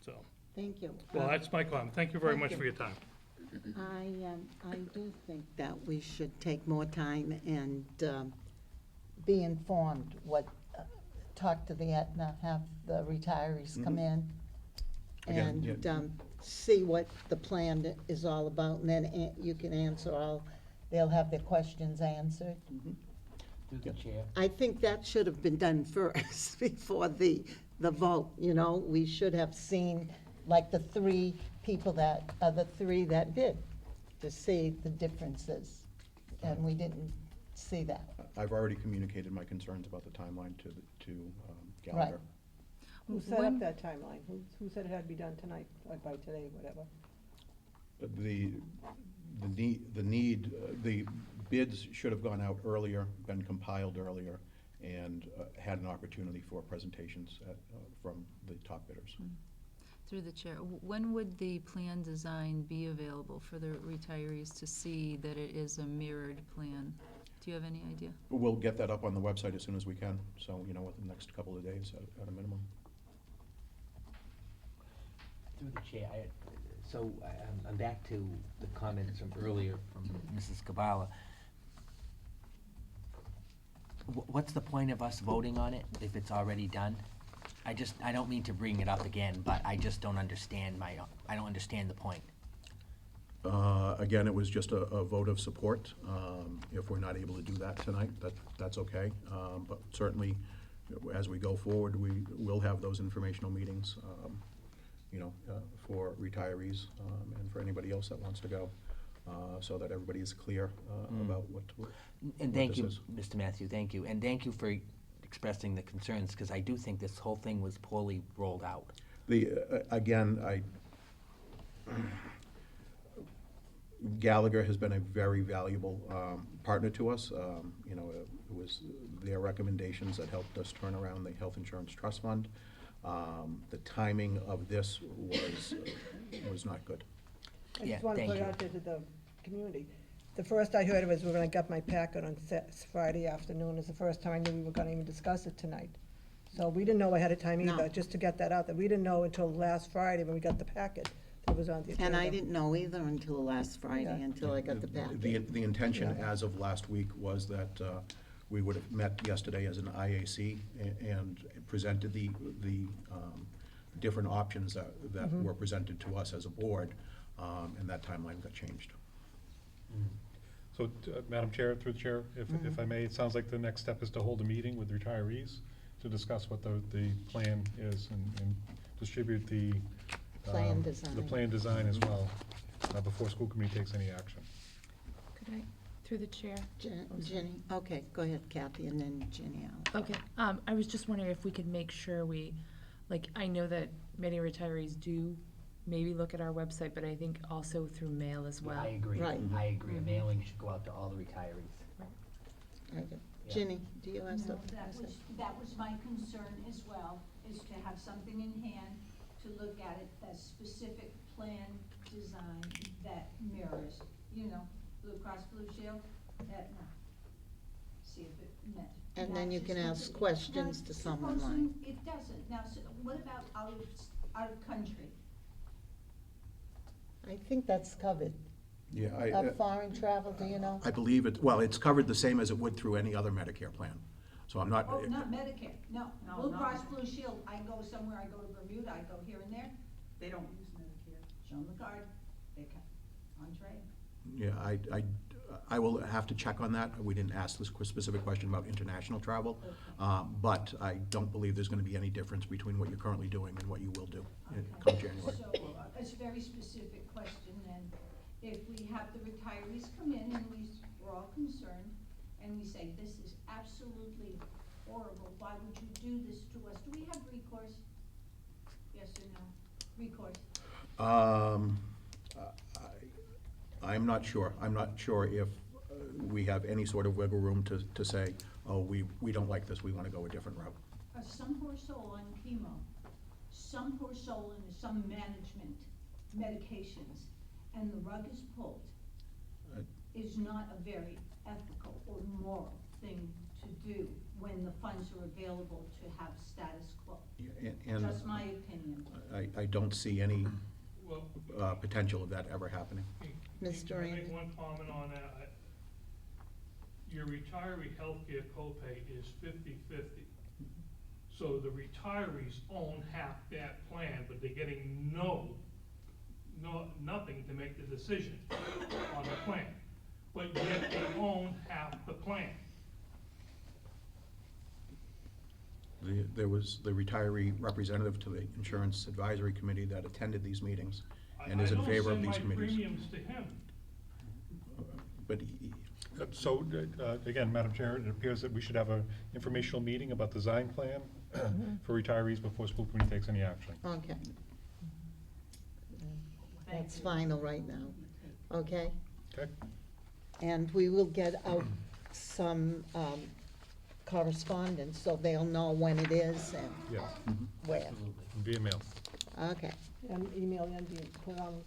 so. Thank you. Well, that's my comment. Thank you very Thank much you. for your time. I do think that we should take more time and be informed, talk to the Aetna, have the retirees come in Again, and yeah. see what the plan is all about, and then you can answer all, they'll have their questions answered. Through the chair. I think that should have been done first, before the vote, you know? We should have seen, like, the three people that, the three that bid, to see the differences, and we didn't see that. I've already communicated my concerns about the timeline to Gallagher. Who set up that timeline? Who said it had to be done tonight, or by today, whatever? The bids should have gone out earlier, been compiled earlier, and had an opportunity for presentations from the top bidders. Through the chair, when would the plan design be available for the retirees to see that it is a mirrored plan? Do you have any idea? We'll get that up on the website as soon as we can, so, within the next couple of days at a minimum. Through the chair, I'm back to the comments from earlier from Mrs. Kabala. What's the point of us voting on it if it's already done? I don't mean to bring it up again, but I just don't understand I don't understand the point. Again, it was just a vote of support. If we're not able to do that tonight, that's okay. But certainly, as we go forward, we will have those informational meetings, for retirees and for anybody else that wants to go, so that everybody is clear about what And what thank this you, is. Mr. Matthew, thank you. And thank you for expressing the concerns, because I do think this whole thing was poorly rolled out. Gallagher has been a very valuable partner to us. It was their recommendations that helped us turn around the Health Insurance Trust Fund. The timing of this was not good. I Yeah, just want to thank put it you. out there to the community. The first I heard of it was when I got my packet on Friday afternoon, is the first time I knew we were gonna even discuss it tonight. So we didn't know ahead of time No. either, just to get that out there. We didn't know until last Friday when we got the packet that was on the agenda. And I didn't know either until last Friday, Yeah. until I got the packet. The intention Yeah. as of last week was that we would have met yesterday as an IAC and presented the different options that were presented to us as a board, and that timeline got changed. So, Madam Chair, through the chair, if I may, it sounds like the next step is to hold a meeting with retirees to discuss what the plan is and distribute the Plan design. the plan design as well, before school committee takes any action. Could I, through the chair? Jenny, okay, go ahead, Kathy, and then Jenny. Okay, I was just wondering if we could make sure I know that many retirees do maybe look at our website, but I think also through mail as well. I agree. Right. I agree. A mailing should go out to all the retirees. Okay. Yeah. Ginny, do you have No, something? that was my concern as well, is to have something in hand to look at it, that specific plan design that mirrors, Blue Cross Blue Shield, Aetna. See if it met. And then you can matches ask completely. questions Now, to someone supposing like. it doesn't, now, so what about out of country? I think that's covered. Yeah, Foreign travel, do you know? I believe it's covered the same as it would through any other Medicare plan. So I'm not. Oh, not Medicare, no. No, Blue no. Cross Blue Shield, I go somewhere, I go to Bermuda, I go here and there, They don't use Medicare. show them the card, they come, entree. Yeah, I will have to check on that. We didn't ask this specific question about international travel, but I don't believe there's gonna be any difference between what you're currently doing and what you will do come January. So, it's a very specific question, and if we have the retirees come in and we're all concerned, and we say, this is absolutely horrible, why would you do this to us? Do we have recourse? Yes or no? Recourse? I'm not sure. I'm not sure if we have any sort of wiggle room to say, oh, we don't like this, we wanna go a different route. Some poor soul on chemo, some poor soul in some management medications, and the rug is pulled. is not a very ethical or moral thing to do when the funds are available to have status quo. And Just my opinion. I don't see any Well, potential of that ever happening. Mr. Can I make Raymond? one comment on that? Your retiree healthcare copay is 50/50. So the retirees own half that plan, but they're getting nothing to make the decision on the plan. But yet they own half the plan. There was the retiree representative to the Insurance Advisory Committee that attended these meetings and is in favor of these I don't committees. send my premiums to him. But So, again, Madam Chair, it appears that we should have an informational meeting about the design plan for retirees before school committee takes any action. Okay. That's final right now, okay? Okay? And we will get out some correspondence, so they'll know when it is and Yes, where. via mail. Okay, And email and put it on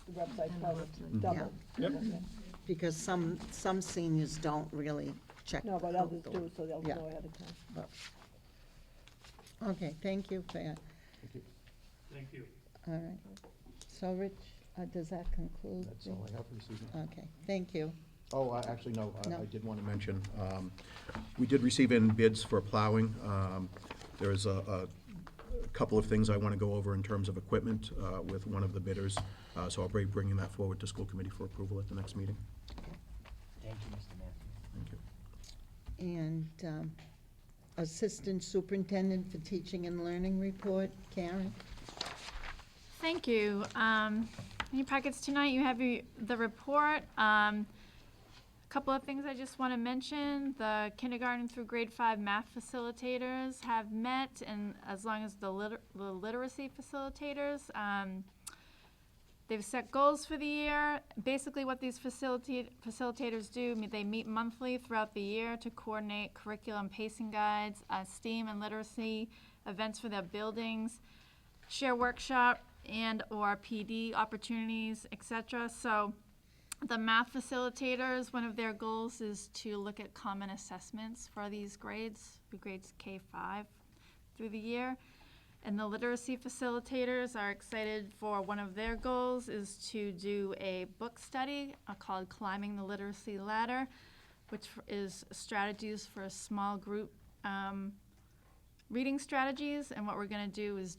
the website, And the probably website. double. Yep. Okay. because some seniors don't really check. No, but others do, so they'll Yeah. know ahead of time. But- Okay, thank you for that. Thank you. All right. So, Rich, does that conclude? that's all I have for this evening. Okay, thank you. Oh, actually, no, No. I did want to mention, we did receive in bids for plowing. There's a couple of things I want to go over in terms of equipment with one of the bidders, so I'll be bringing that forward to school committee for approval at the next meeting. Thank you, Mr. Matthew. Thank you. And Assistant Superintendent for Teaching and Learning report, Karen? Thank you. In your packets tonight, you have the report. Couple of things I just want to mention. The kindergarten through grade 5 math facilitators have met, and as long as the literacy facilitators, they've set goals for the year. Basically what these facilitators do, they meet monthly throughout the year to coordinate curriculum pacing guides, STEAM and literacy events for their buildings, share workshop and or PD opportunities, etc. So the math facilitators, one of their goals is to look at common assessments for these grades, the grades K-5 through the year. And the literacy facilitators are excited for one of their goals is to do a book study called Climbing the Literacy Ladder, which is strategies for a small group reading strategies. And what we're going to do is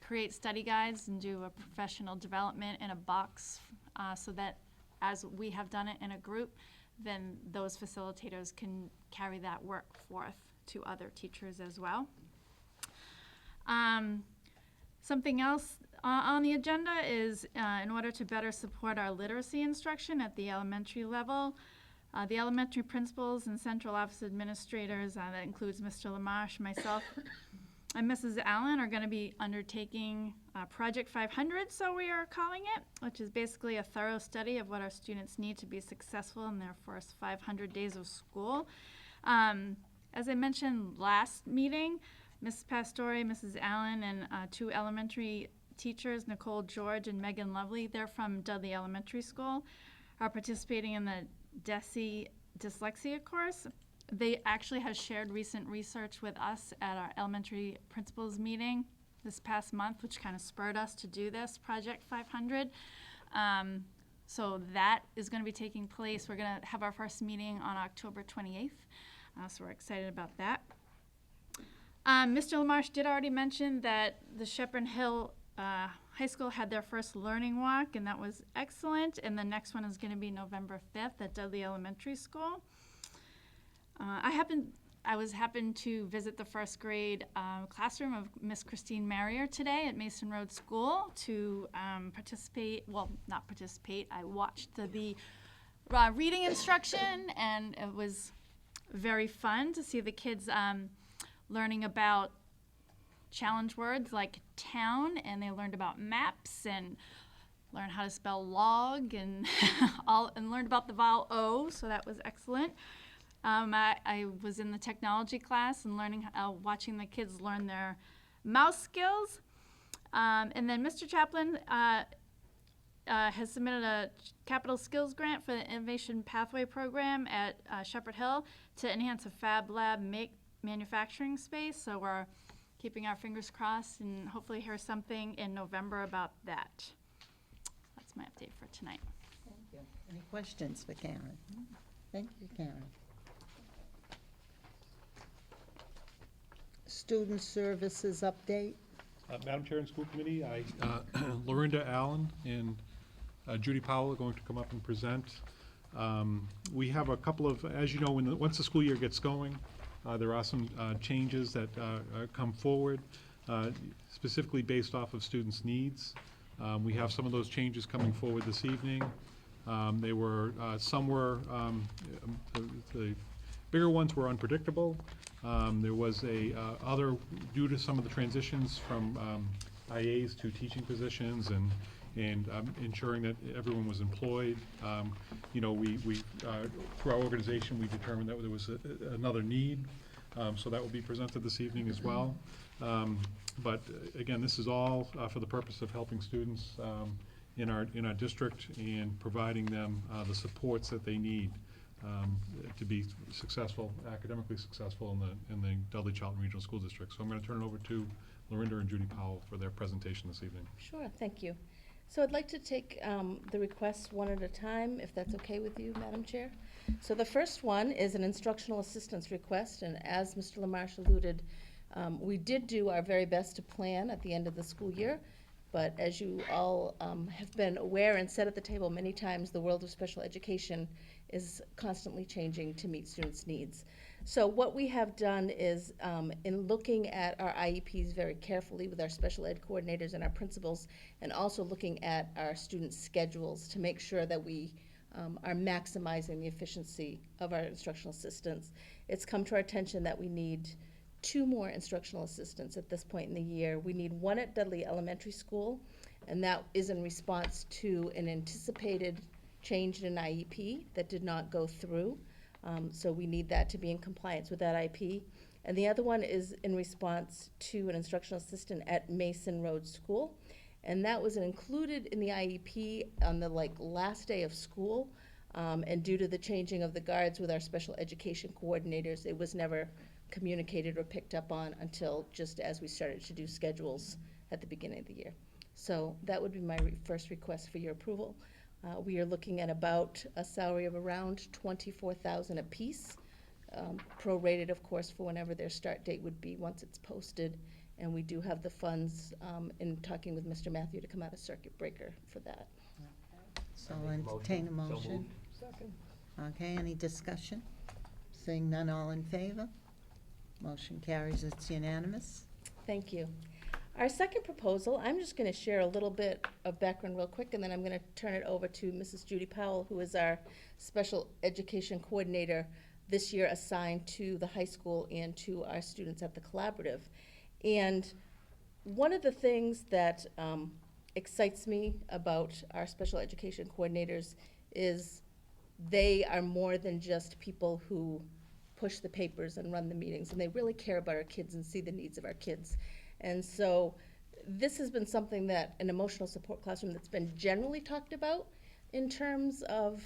create study guides and do a professional development in a box so that as we have done it in a group, then those facilitators can carry that work forth to other teachers as well. Something else on the agenda is in order to better support our literacy instruction at the elementary level, the elementary principals and central office administrators, that includes Mr. LaMarche, myself, and Mrs. Allen are going to be undertaking Project 500, so we are calling it, which is basically a thorough study of what our students need to be successful in their first 500 days of school. As I mentioned last meeting, Mrs. Pastore, Mrs. Allen, and 2 elementary teachers, Nicole George and Megan Lovely, they're from Dudley Elementary School, are participating in the DESI dyslexia course. They actually have shared recent research with us at our elementary principals meeting this past month, which kind of spurred us to do this Project 500. So that is going to be taking place. We're going to have our first meeting on October 28th, so we're excited about that. Mr. LaMarche did already mention that the Shepherd Hill High School had their first learning walk, and that was excellent. And the next one is going to be November 5th at Dudley Elementary School. I happened to visit the first grade classroom of Miss Christine Marrier today at Mason Road School to participate, well, not participate, I watched the reading instruction, and it was very fun to see the kids learning about challenge words like town, and they learned about maps and learned how to spell log and and learned about the vowel O, so that was excellent. I was in the technology class and watching the kids learn their mouse skills. And then Mr. Chaplin has submitted a capital skills grant for the Innovation Pathway Program at Shepherd Hill to enhance a Fab Lab manufacturing space. So we're keeping our fingers crossed and hopefully hear something in November about that. That's my update for tonight. Thank you. Any questions for Karen? Thank you, Karen. Student services update. Madam Chair and School Committee, Lorinda Allen and Judy Powell are going to come up and present. We have a couple of, as you know, once the school year gets going, there are some changes that come forward, specifically based off of students' needs. We have some of those changes coming forward this evening. They were, some were, the bigger ones were unpredictable. There was other, due to some of the transitions from IAs to teaching positions and ensuring that everyone was employed. You know, we through our organization, we determined that there was another need, so that will be presented this evening as well. But again, this is all for the purpose of helping students in our district and providing them the supports that they need to be successful, academically successful in the Dudley-Charlton Regional School District. So I'm going to turn it over to Lorinda and Judy Powell for their presentation this evening. Sure, thank you. So I'd like to take the requests one at a time, if that's okay with you, Madam Chair. So the first one is an instructional assistance request, and as Mr. LaMarche alluded, we did do our very best to plan at the end of the school year, but as you all have been aware and said at the table many times, the world of special education is constantly changing to meet students' needs. So what we have done is, in looking at our IEPs very carefully with our special ed coordinators and our principals, and also looking at our students' schedules to make sure that we are maximizing the efficiency of our instructional assistants, it's come to our attention that we need 2 more instructional assistants at this point in the year. We need 1 at Dudley Elementary School, and that is in response to an anticipated change in an IEP that did not go through. So we need that to be in compliance with that IEP. And the other one is in response to an instructional assistant at Mason Road School. And that was included in the IEP on the last day of school. And due to the changing of the guards with our special education coordinators, it was never communicated or picked up on until just as we started to do schedules at the beginning of the year. So that would be my first request for your approval. We are looking at about a salary of around $24,000 apiece, prorated, of course, for whenever their start date would be once it's posted. And we do have the funds in talking with Mr. Matthew to come out of circuit breaker for that. So I'll entertain a motion. Second. Okay, any discussion? Seeing none, all in favor? Motion carries, it's unanimous. Thank you. Our second proposal, I'm just going to share a little bit of background real quick, and then I'm going to turn it over to Mrs. Judy Powell, who is our special education coordinator this year assigned to the high school and to our students at the collaborative. And one of the things that excites me about our special education coordinators is they are more than just people who push the papers and run the meetings, and they really care about our kids and see the needs of our kids. And so this has been something that an emotional support classroom that's been generally talked about in terms of,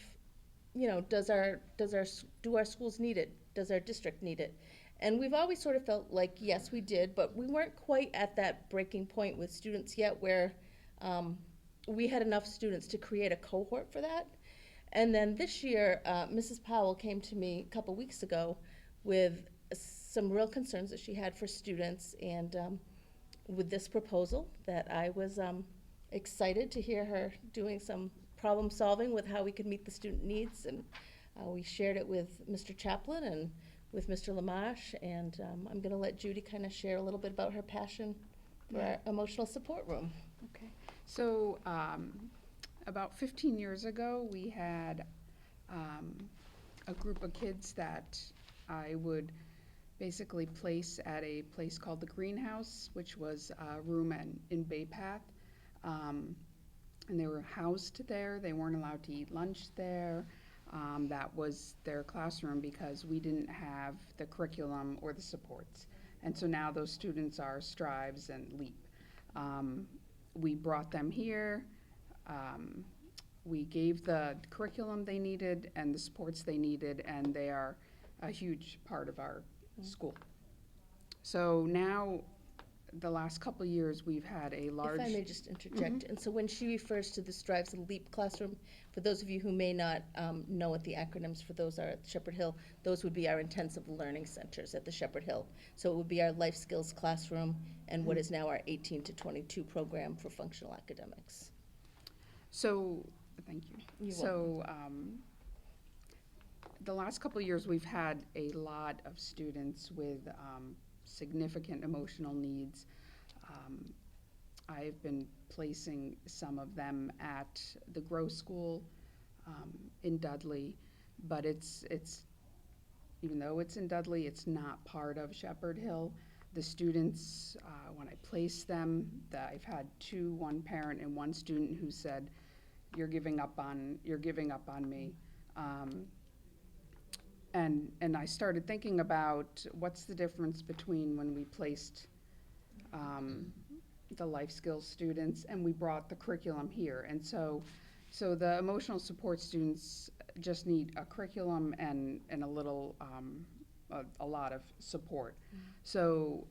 you know, do our schools need it? Does our district need it? And we've always sort of felt like, yes, we did, but we weren't quite at that breaking point with students yet where we had enough students to create a cohort for that. And then this year, Mrs. Powell came to me a couple weeks ago with some real concerns that she had for students, and with this proposal that I was excited to hear her doing some problem solving with how we could meet the student needs, and we shared it with Mr. Chaplin and with Mr. LaMarche, and I'm going to let Judy kind of share a little bit about her passion for our emotional support room. Okay, so about 15 years ago, we had a group of kids that I would basically place at a place called the Greenhouse, which was a room in Bay Path. And they were housed there. They weren't allowed to eat lunch there. That was their classroom because we didn't have the curriculum or the supports. And so now those students are Strives and LEAP. We brought them here. We gave the curriculum they needed and the supports they needed, and they are a huge part of our school. So now, the last couple of years, we've had a large. If I may just interject, and so when she refers to the Strives and Leap classroom, for those of you who may not know what the acronyms for those are at Shepherd Hill, those would be our intensive learning centers at the Shepherd Hill. So it would be our life skills classroom and what is now our 18 to 22 program for functional academics. So, thank you. You're So, the last couple of years, we've had a lot of students with significant emotional needs. I've been placing some of them at the Grow School in Dudley, but it's even though it's in Dudley, it's not part of Shepherd Hill. The students, when I place them, I've had one parent and one student who said, "You're giving up on me." And I started thinking about what's the difference between when we placed the life skills students and we brought the curriculum here. And so the emotional support students just need a curriculum and a little, a lot of support. So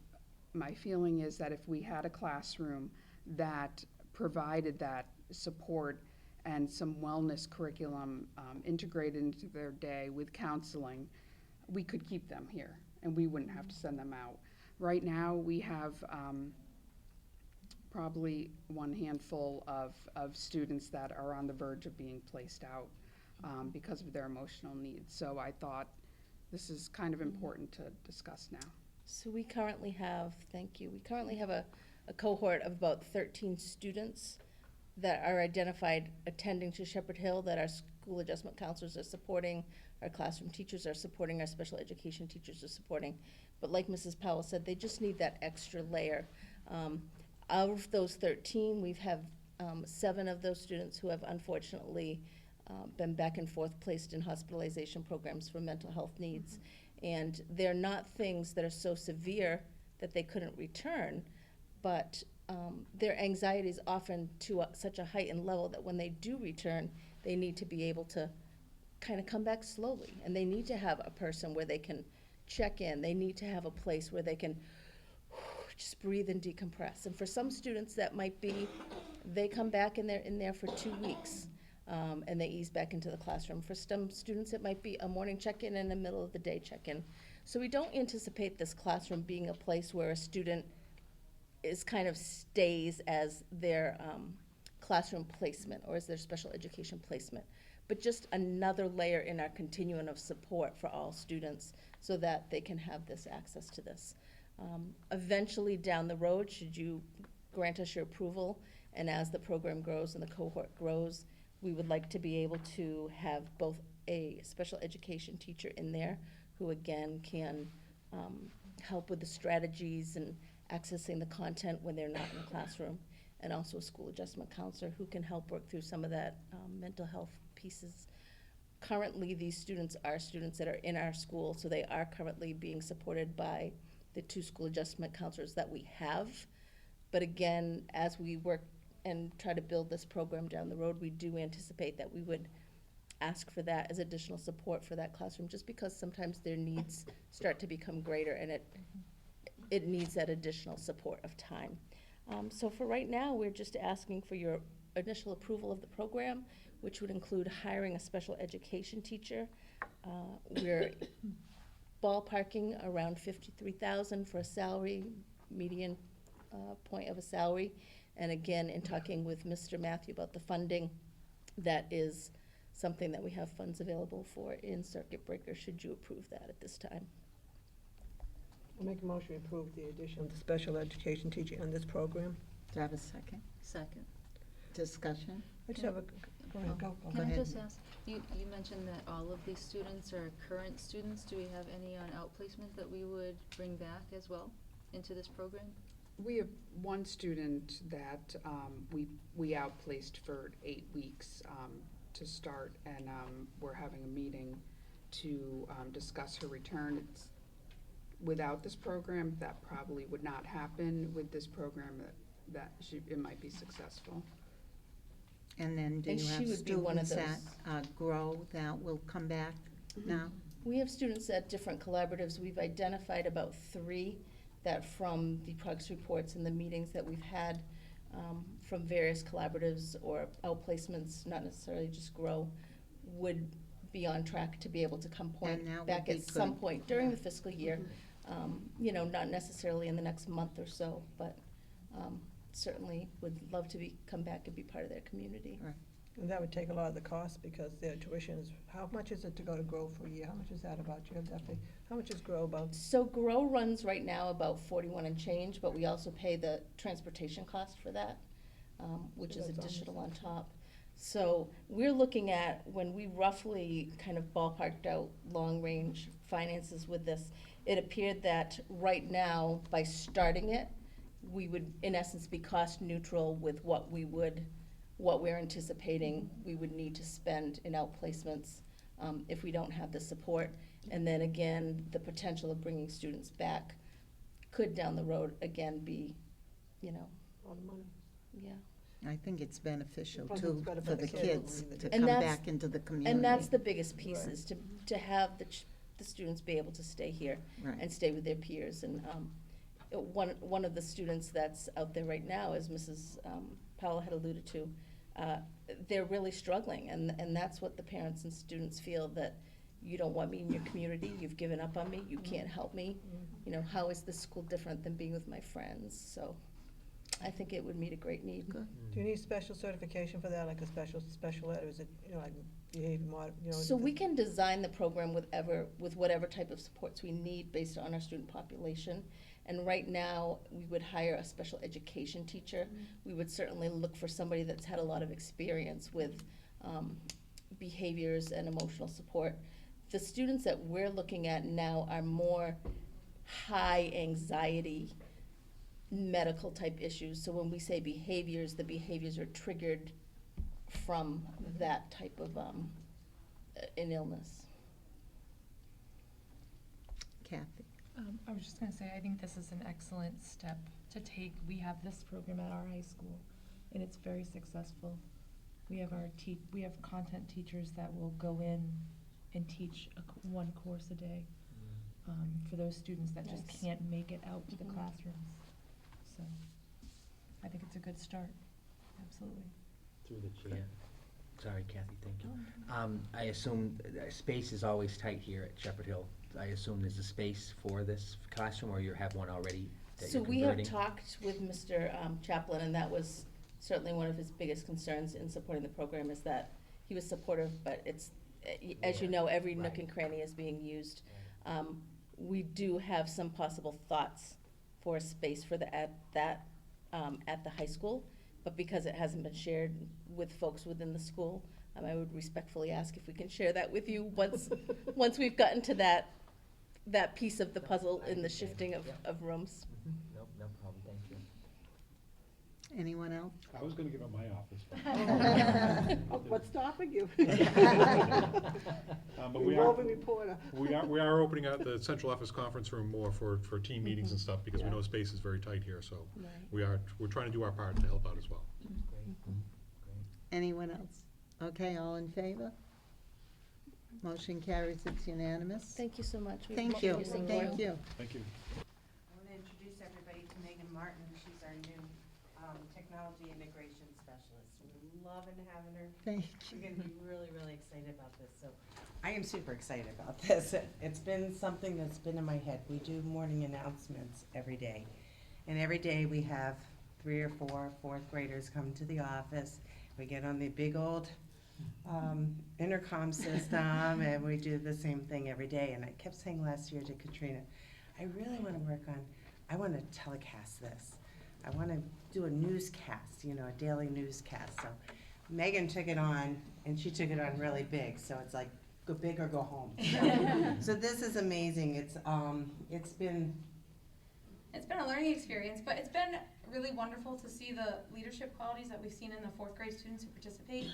my feeling is that if we had a classroom that provided that support and some wellness curriculum integrated into their day with counseling, we could keep them here and we wouldn't have to send them out. Right now, we have probably one handful of students that are on the verge of being placed out because of their emotional needs. So I thought this is kind of important to discuss now. So we currently have, thank you, we currently have a cohort of about 13 students that are identified attending to Shepherd Hill that our school adjustment counselors are supporting, our classroom teachers are supporting, our special education teachers are supporting. But like Mrs. Powell said, they just need that extra layer. Out of those 13, we've have 7 of those students who have unfortunately been back and forth placed in hospitalization programs for mental health needs. And they're not things that are so severe that they couldn't return, but their anxiety is often to such a heightened level that when they do return, they need to be able to kind of come back slowly. And they need to have a person where they can check in. They need to have a place where they can just breathe and decompress. And for some students, that might be they come back and they're in there for 2 weeks. And they ease back into the classroom. For some students, it might be a morning check-in and a middle of the day check-in. So we don't anticipate this classroom being a place where a student is kind of stays as their classroom placement or as their special education placement, but just another layer in our continuum of support for all students so that they can have this access to this. Eventually down the road, should you grant us your approval, and as the program grows and the cohort grows, we would like to be able to have both a special education teacher in there who again can help with the strategies and accessing the content when they're not in the classroom, and also a school adjustment counselor who can help work through some of that mental health pieces. Currently, these students are students that are in our school, so they are currently being supported by the 2 school adjustment counselors that we have. But again, as we work and try to build this program down the road, we do anticipate that we would ask for that as additional support for that classroom, just because sometimes their needs start to become greater and it needs that additional support of time. So for right now, we're just asking for your initial approval of the program, which would include hiring a special education teacher. We're ballparking around $53,000 for a salary, median point of a salary. And again, in talking with Mr. Matthew about the funding, that is something that we have funds available for in circuit breaker, should you approve that at this time. I'll make a motion to approve the addition of the special education teacher in this program. Do I have a second? Second. Discussion? I just have a, go ahead, go. Can I ahead. just ask, you mentioned that all of these students are current students. Do we have any on outplacement that we would bring back as well into this program? We have one student that we outplaced for 8 weeks to start, and we're having a meeting to discuss her return. It's, without this program, that probably would not happen. With this program, it might be successful. And then do And you she have would be one of students that grow that will come back now? We have students at different collaboratives. We've identified about 3 that from the progress reports and the meetings that we've had from various collaboratives or outplacements, not necessarily just grow, would be on track to be able to come And that would back be at some good. point during the fiscal year. You know, not necessarily in the next month or so, but certainly would love to come back and be part of their community. Right. And that would take a lot of the cost because their tuition is, how much is it to go to Grow for a year? How much is that about? You have that fig- How much is Grow about? So Grow runs right now about 41 and change, but we also pay the transportation cost for that, which is That's additional on top. So we're looking at, when we roughly kind of ballparked out long-range finances with this, it appeared that right now, by starting it, we would, in essence, be cost neutral with what we're anticipating we would need to spend in outplacements if we don't have the support. And then again, the potential of bringing students back could down the road again be, you know, A lot of money. yeah. I think it's beneficial Plus too it's better for for the the kids. kids to And come that's- back into the community. And that's the biggest piece, Right. is to have the students be able to stay here Right. and stay with their peers. And one of the students that's out there right now, as Mrs. Powell had alluded to, they're really struggling, and that's what the parents and students feel, that you don't want me in your community, you've given up on me, you can't help me. You know, how is this school different than being with my friends? So I think it would meet a great need. Good. Do you need special certification for that, like a special ed, or is it, you know, like behavior mod, you know? So we can design the program with whatever type of supports we need based on our student population. And right now, we would hire a special education teacher. We would certainly look for somebody that's had a lot of experience with behaviors and emotional support. The students that we're looking at now are more high anxiety, medical type issues. So when we say behaviors, the behaviors are triggered from that type of an illness. Kathy? I was just gonna say, I think this is an excellent step to take. We have this program at our high school, and it's very successful. We have we have content teachers that will go in and teach one course a day for those students that just Nice. can't make it out to the Mhm. classrooms. So I think it's a good start, absolutely. Through the chair. Sorry, Kathy, thank you. I assume space is always tight here at Shepherd Hill. I assume there's a space for this classroom, or you have one already that So you're we have converting? talked with Mr. Chaplin, and that was certainly one of his biggest concerns in supporting the program, is that he was supportive, but it's, as you Yeah, know, every nook right. and cranny is being used. We do have some possible thoughts for a space for at the high school, but because it hasn't been shared with folks within the school, I would respectfully ask if we can share that with you once we've gotten to that piece of the puzzle in the shifting of rooms. Nope, no problem, thank you. Anyone else? I was gonna give up my office. What's stopping you? But we are, Roving reporter. we are opening out the central office conference room more for team meetings and stuff, because we know space is very tight here, so Right. we're trying to do our part to help out as well. Great. Anyone else? Okay, all in favor? Motion carries, it's unanimous. Thank you so much. We Thank you, appreciate your thank support. you. Thank you. I want to introduce everybody to Megan Martin. She's our new technology integration specialist. We're loving having her. Thank We're you. going to be really, really excited about this. So I am super excited about this. It's been something that's been in my head. We do morning announcements every day. And every day we have 3 or 4 fourth graders come to the office. We get on the big old intercom system, and we do the same thing every day. And I kept saying last year to Katrina, I really want to work on, I want to telecast this. I want to do a newscast, you know, a daily newscast. So Megan took it on, and she took it on really big. So it's like, go big or go home. So this is amazing. It's been a learning experience, but it's been really wonderful to see the leadership qualities that we've seen in the 4th grade students who participate.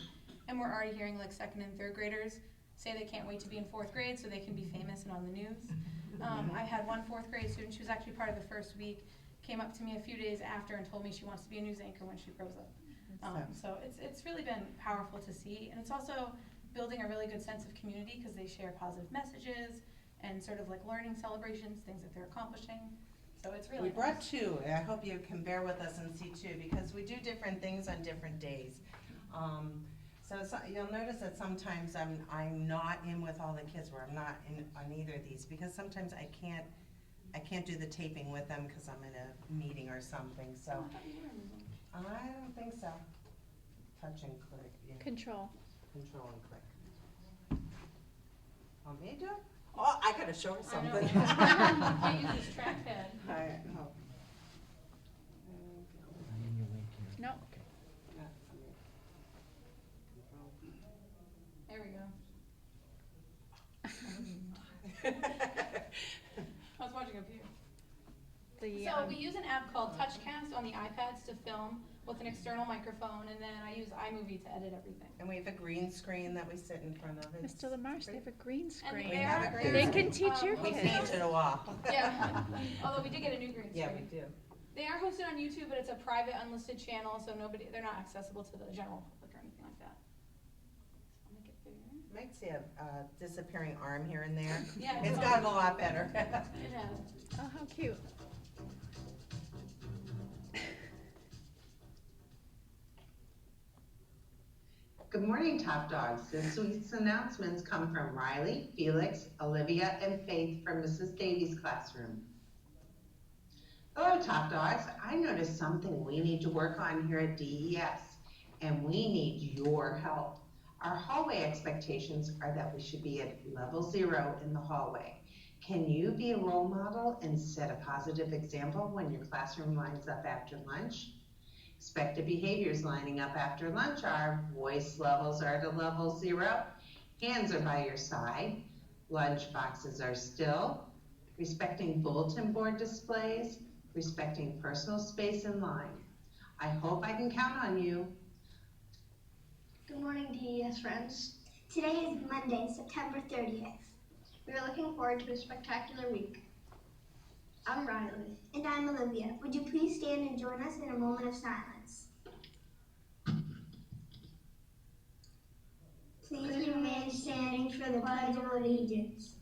And we're already hearing like 2nd and 3rd graders say they can't wait to be in 4th grade so they can be famous and on the news. I had one 4th grade student, she was actually part of the first week, came up to me a few days after and told me she wants to be a news anchor when she grows up. So it's really been powerful to see, and it's also building a really good sense of community because they share positive messages and sort of like learning celebrations, things that they're accomplishing. So it's really We brought nice. two, and I hope you can bear with us and see two, because we do different things on different days. So you'll notice that sometimes I'm not in with all the kids, or I'm not in on either of these, because sometimes I can't do the taping with them because I'm in a meeting or something, so. I don't think so. Touch and click, yeah. Control. Control and click. Want me to do it? Oh, I gotta show her I know. something. Can't use this trackpad. Oh. No. There we go. I was watching up here. So we use an app called TouchCast on the iPads to film with an external microphone, and then I use iMovie to edit everything. And we have a green screen that we sit in front of. Mr. LaMarche, they have a green screen. We have a green They screen. can teach your We kids. painted a wall. Yeah, although we did get a new green screen. Yeah, we do. They are hosted on YouTube, but it's a private, unlisted channel, so they're not accessible to the general public or anything like that. So I'll make it bigger. Might see a disappearing arm here and there. Yeah, It's it's gotten a all- lot better. It has. Oh, how cute. Good morning, Top Dogs. This week's announcements come from Riley, Felix, Olivia, and Faith from Mrs. Davies' classroom. Hello, Top Dogs. I noticed something we need to work on here at DES, and we need your help. Our hallway expectations are that we should be at level 0 in the hallway. Can you be a role model and set a positive example when your classroom lines up after lunch? Expected behaviors lining up after lunch are voice levels are to level 0, hands are by your side, lunch boxes are still, respecting bulletin board displays, respecting personal space in line. I hope I can count on you. Good morning, DES friends. Today is Monday, September 30th. We are looking forward to a spectacular week. I'm Riley. And I'm Olivia. Would you please stand and join us in a moment of silence? Please remain standing for the Pledge of Allegiance.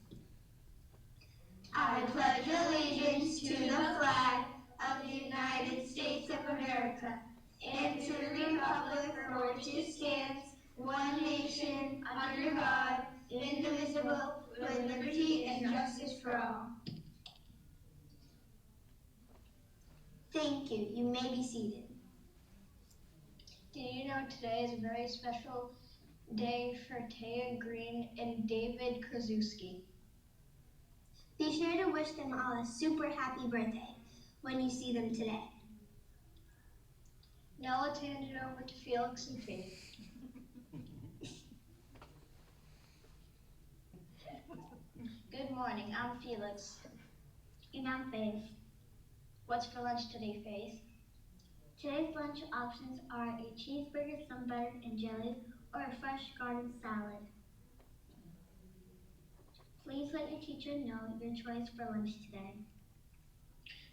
I pledge allegiance to the flag of the United States of America and to the republic for which it stands, one nation, under God, indivisible, with liberty and justice for all. Thank you. You may be seated. Did you know today is a very special day for Taya Green and David Krasuski? Be sure to wish them all a super happy birthday when you see them today. Now let's hand it over to Felix and Faith. Good morning, I'm Felix. And I'm Faith. What's for lunch today, Faith? Today's lunch options are a cheeseburger, some butter and jelly, or a fresh garden salad. Please let your teacher know your choice for lunch today.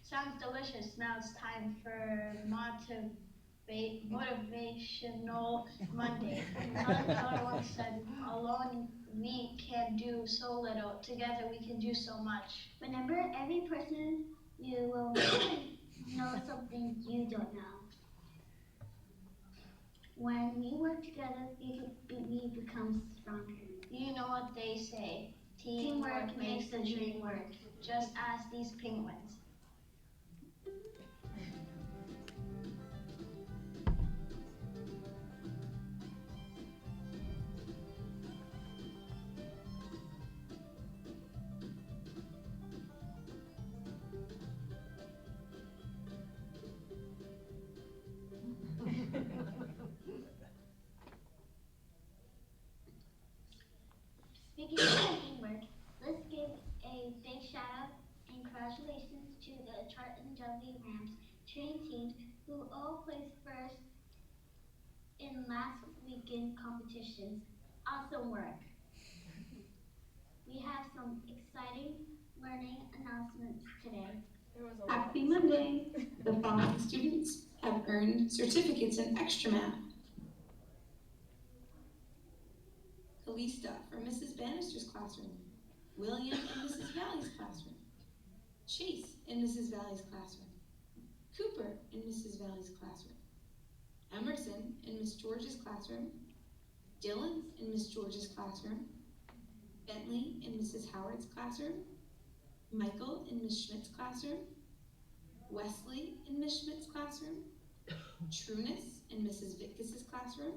Sounds delicious. Now it's time for Motivational Monday. Another one said, alone we can do so little. Together we can do so much. Remember, every person you will know something you don't know. When we work together, we become stronger. You know what they say. Teamwork makes the dream work. Just ask these penguins. Speaking of teamwork, let's give a big shout out and congratulations to the Charlton Dudley Rams train team who all placed first in last weekend competitions. Awesome work. We have some exciting learning announcements today. Happy Monday! The following students have earned certificates in extra math. Kalista from Mrs. Bannister's classroom, William in Mrs. Valley's classroom, Chase in Mrs. Valley's classroom, Cooper in Mrs. Valley's classroom, Emerson in Miss George's classroom, Dylan in Miss George's classroom, Bentley in Mrs. Howard's classroom, Michael in Miss Schmidt's classroom, Wesley in Miss Schmidt's classroom, Trunis in Mrs. Vitkus's classroom,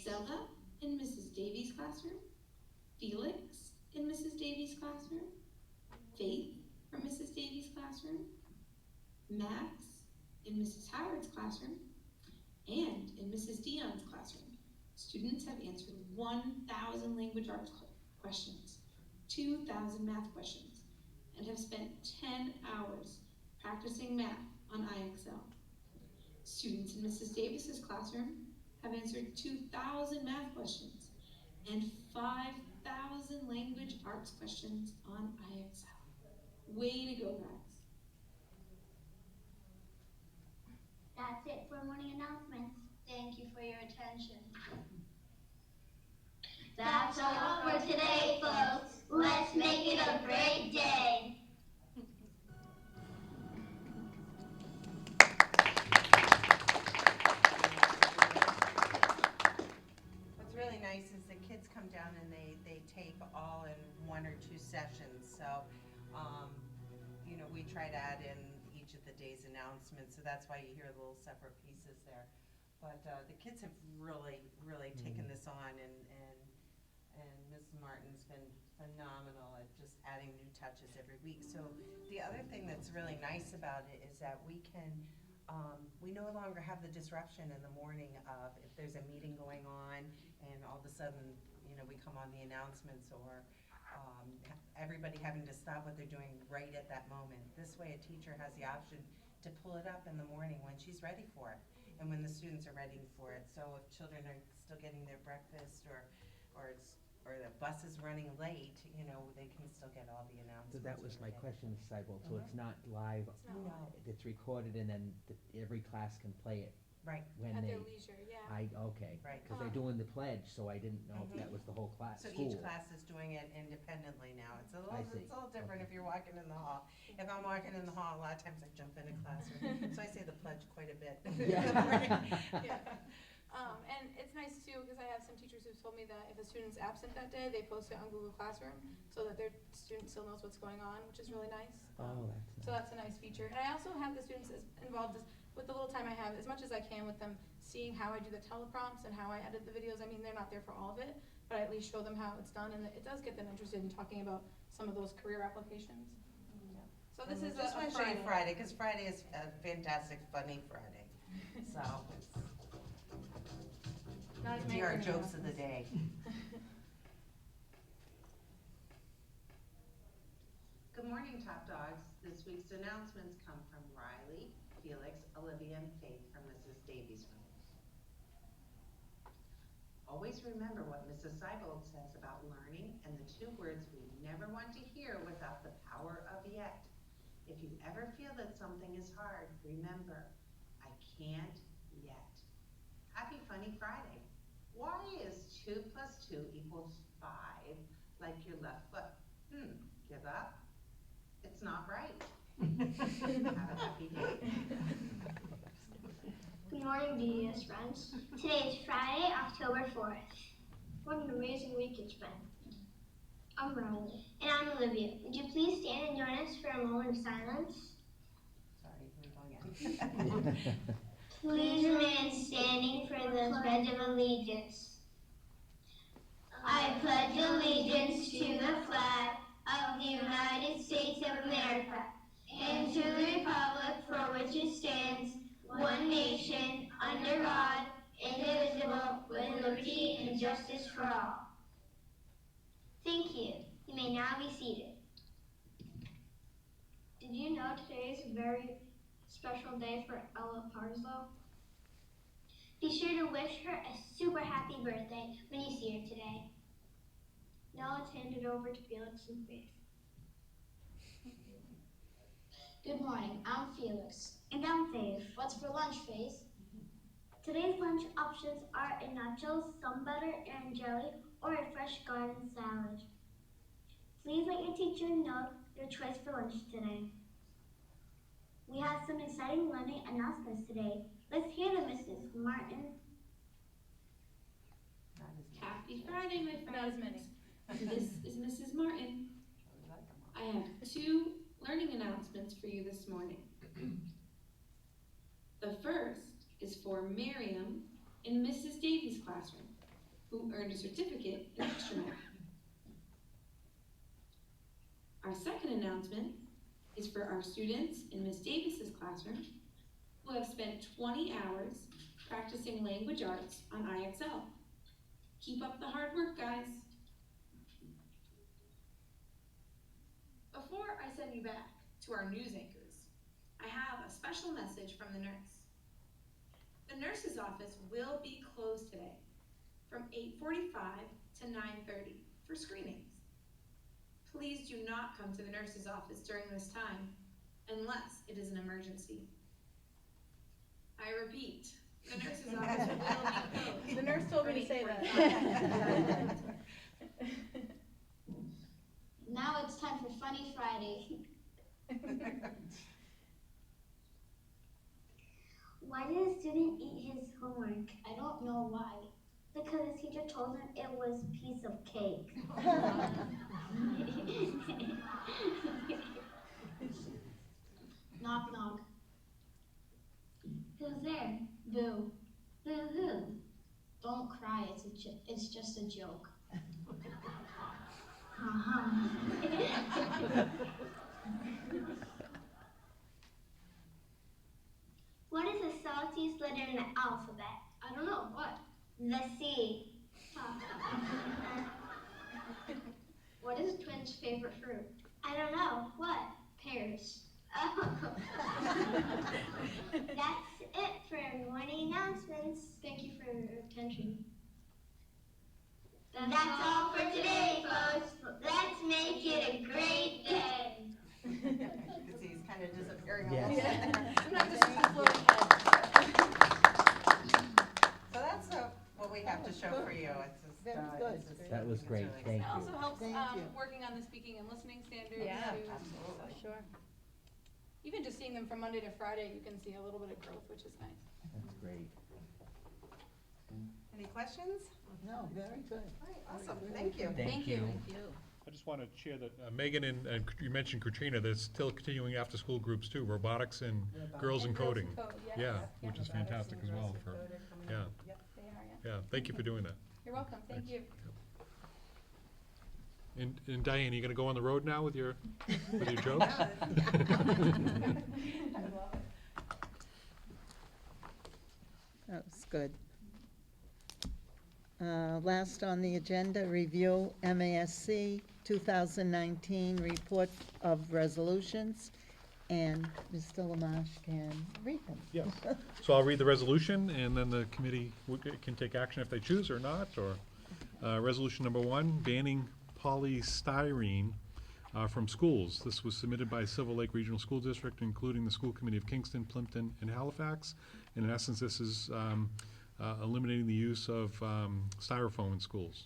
Zelda in Mrs. Davies' classroom, Felix in Mrs. Davies' classroom, Faith from Mrs. Davies' classroom, Max in Mrs. Howard's classroom, and in Mrs. Dion's classroom. Students have answered 1,000 language arts questions, 2,000 math questions, and have spent 10 hours practicing math on IXL. Students in Mrs. Davis's classroom have answered 2,000 math questions and 5,000 language arts questions on IXL. Way to go, guys. That's it for morning announcements. Thank you for your attention. That's all for today, folks. Let's make it a great day. What's really nice is the kids come down and they tape all in 1 or 2 sessions. So, you know, we try to add in each of the day's announcements. So that's why you hear little separate pieces there. But the kids have really taken this on, and Ms. Martin's been phenomenal at just adding new touches every week. So the other thing that's really nice about it is that we can, we no longer have the disruption in the morning of if there's a meeting going on and all of a sudden, you know, we come on the announcements, or everybody having to stop what they're doing right at that moment. This way a teacher has the option to pull it up in the morning when she's ready for it and when the students are ready for it. So if children are still getting their breakfast or the bus is running late, you know, they can still get all the announcements. So that was my question, Cybil, so it's not live? live, It's not live. it's recorded and then every class can play it Right. when At they. their leisure, yeah. Okay. Right. Because they're doing the pledge, so I didn't know if that was the whole class, So school. each class is doing it independently now. It's a I little, see. it's a little different if you're walking in the hall. If I'm walking in the hall, a lot of times I jump in a classroom, so I say the pledge quite a bit. Yeah. And it's nice too, because I have some teachers who've told me that if a student's absent that day, they post it on Google Classroom so that their student still knows what's going on, which is really nice. Oh, that's nice. So that's a nice feature. And I also have the students involved with the little time I have, as much as I can with them, seeing how I do the teleprompts and how I edit the videos. I mean, they're not there for all of it, but I at least show them how it's done, and it does get them interested in talking about some of those career applications. Yeah. So this is just a want to show you Friday, because Friday is a fantastic, funny Friday. So Not as do many our learning jokes of the lessons. day. Good morning, Top Dogs. This week's announcements come from Riley, Felix, Olivia, and Faith from Mrs. Davies' room. Always remember what Mrs. Seibold says about learning and the 2 words we never want to hear without the power of yet. If you ever feel that something is hard, remember, I can't yet. Happy Funny Friday. Why is 2 + 2 = 5 like your left foot? Give up? It's not right. Have a happy day. Good morning, DDS friends. Today is Friday, October 4th. What an amazing week it's been. I'm Riley. And I'm Olivia. Would you please stand and join us for a moment of silence? Sorry, here we go again. Please remain standing for the Pledge of Allegiance. I pledge allegiance to the flag of the United States of America and to the republic for which it stands, one nation, under God, indivisible, with liberty and justice for all. Thank you. You may now be seated. Did you know today is a very special day for Ella Parslow? Be sure to wish her a super happy birthday when you see her today. Now let's hand it over to Felix and Faith. Good morning, I'm Felix. And down, Faith. What's for lunch, Faith? Today's lunch options are a nachos, some butter and jelly, or a fresh garden salad. Please let your teacher know your choice for lunch today. We have some exciting learning announcements today. Let's hear them, Mrs. Martin. Happy Friday, my friends. Not as many. This is Mrs. Martin. I have 2 learning announcements for you this morning. The first is for Miriam in Mrs. Davies' classroom, who earned a certificate in extramural. Our second announcement is for our students in Miss Davies' classroom, who have spent 20 hours practicing language arts on IXL. Keep up the hard work, guys. Before I send you back to our news anchors, I have a special message from the nurse. The nurse's office will be closed today from 8:45 to 9:30 for screenings. Please do not come to the nurse's office during this time unless it is an emergency. I repeat, the nurse's office will be closed. The nurse told me to say that. Now it's time for Funny Friday. Why did a student eat his homework? I don't know why. Because his teacher told him it was a piece of cake. Knock, knock. Who's there? Boo. Boo hoo. Don't cry, it's just a joke. What is the saltiest letter in the alphabet? I don't know. What? The C. What is Twins' favorite fruit? I don't know. What? Pears. Oh. That's it for morning announcements. Thank you for your attention. That's all for today, folks. Let's make it a great day. Because he's kind of disappearing. Yes. So that's what we have to show for you. It's just, Very good. That was great, thank It also you. helps Thank you. working on the speaking and listening standards. Yeah, too. absolutely. Sure. Even just seeing them from Monday to Friday, you can see a little bit of growth, which is nice. That's great. Any questions? No, very good. All right, awesome. Thank you. Thank you. I just want to share that Megan and you mentioned Katrina, there's still continuing after-school groups too, robotics and girls in coding. Yeah, which is fantastic as well for, yeah, They are, yeah, thank you for doing that. You're welcome, thank you. And Diane, you gonna go on the road now with your jokes? That was good. Last on the agenda, review MASC 2019 report of resolutions, and Mr. Lamash can read them. Yes. So I'll read the resolution, and then the committee can take action if they choose or not, or, resolution number 1, banning polystyrene from schools. This was submitted by Silver Lake Regional School District, including the School Committee of Kingston, Plimpton, and Halifax. And in essence, this is eliminating the use of styrofoam in schools.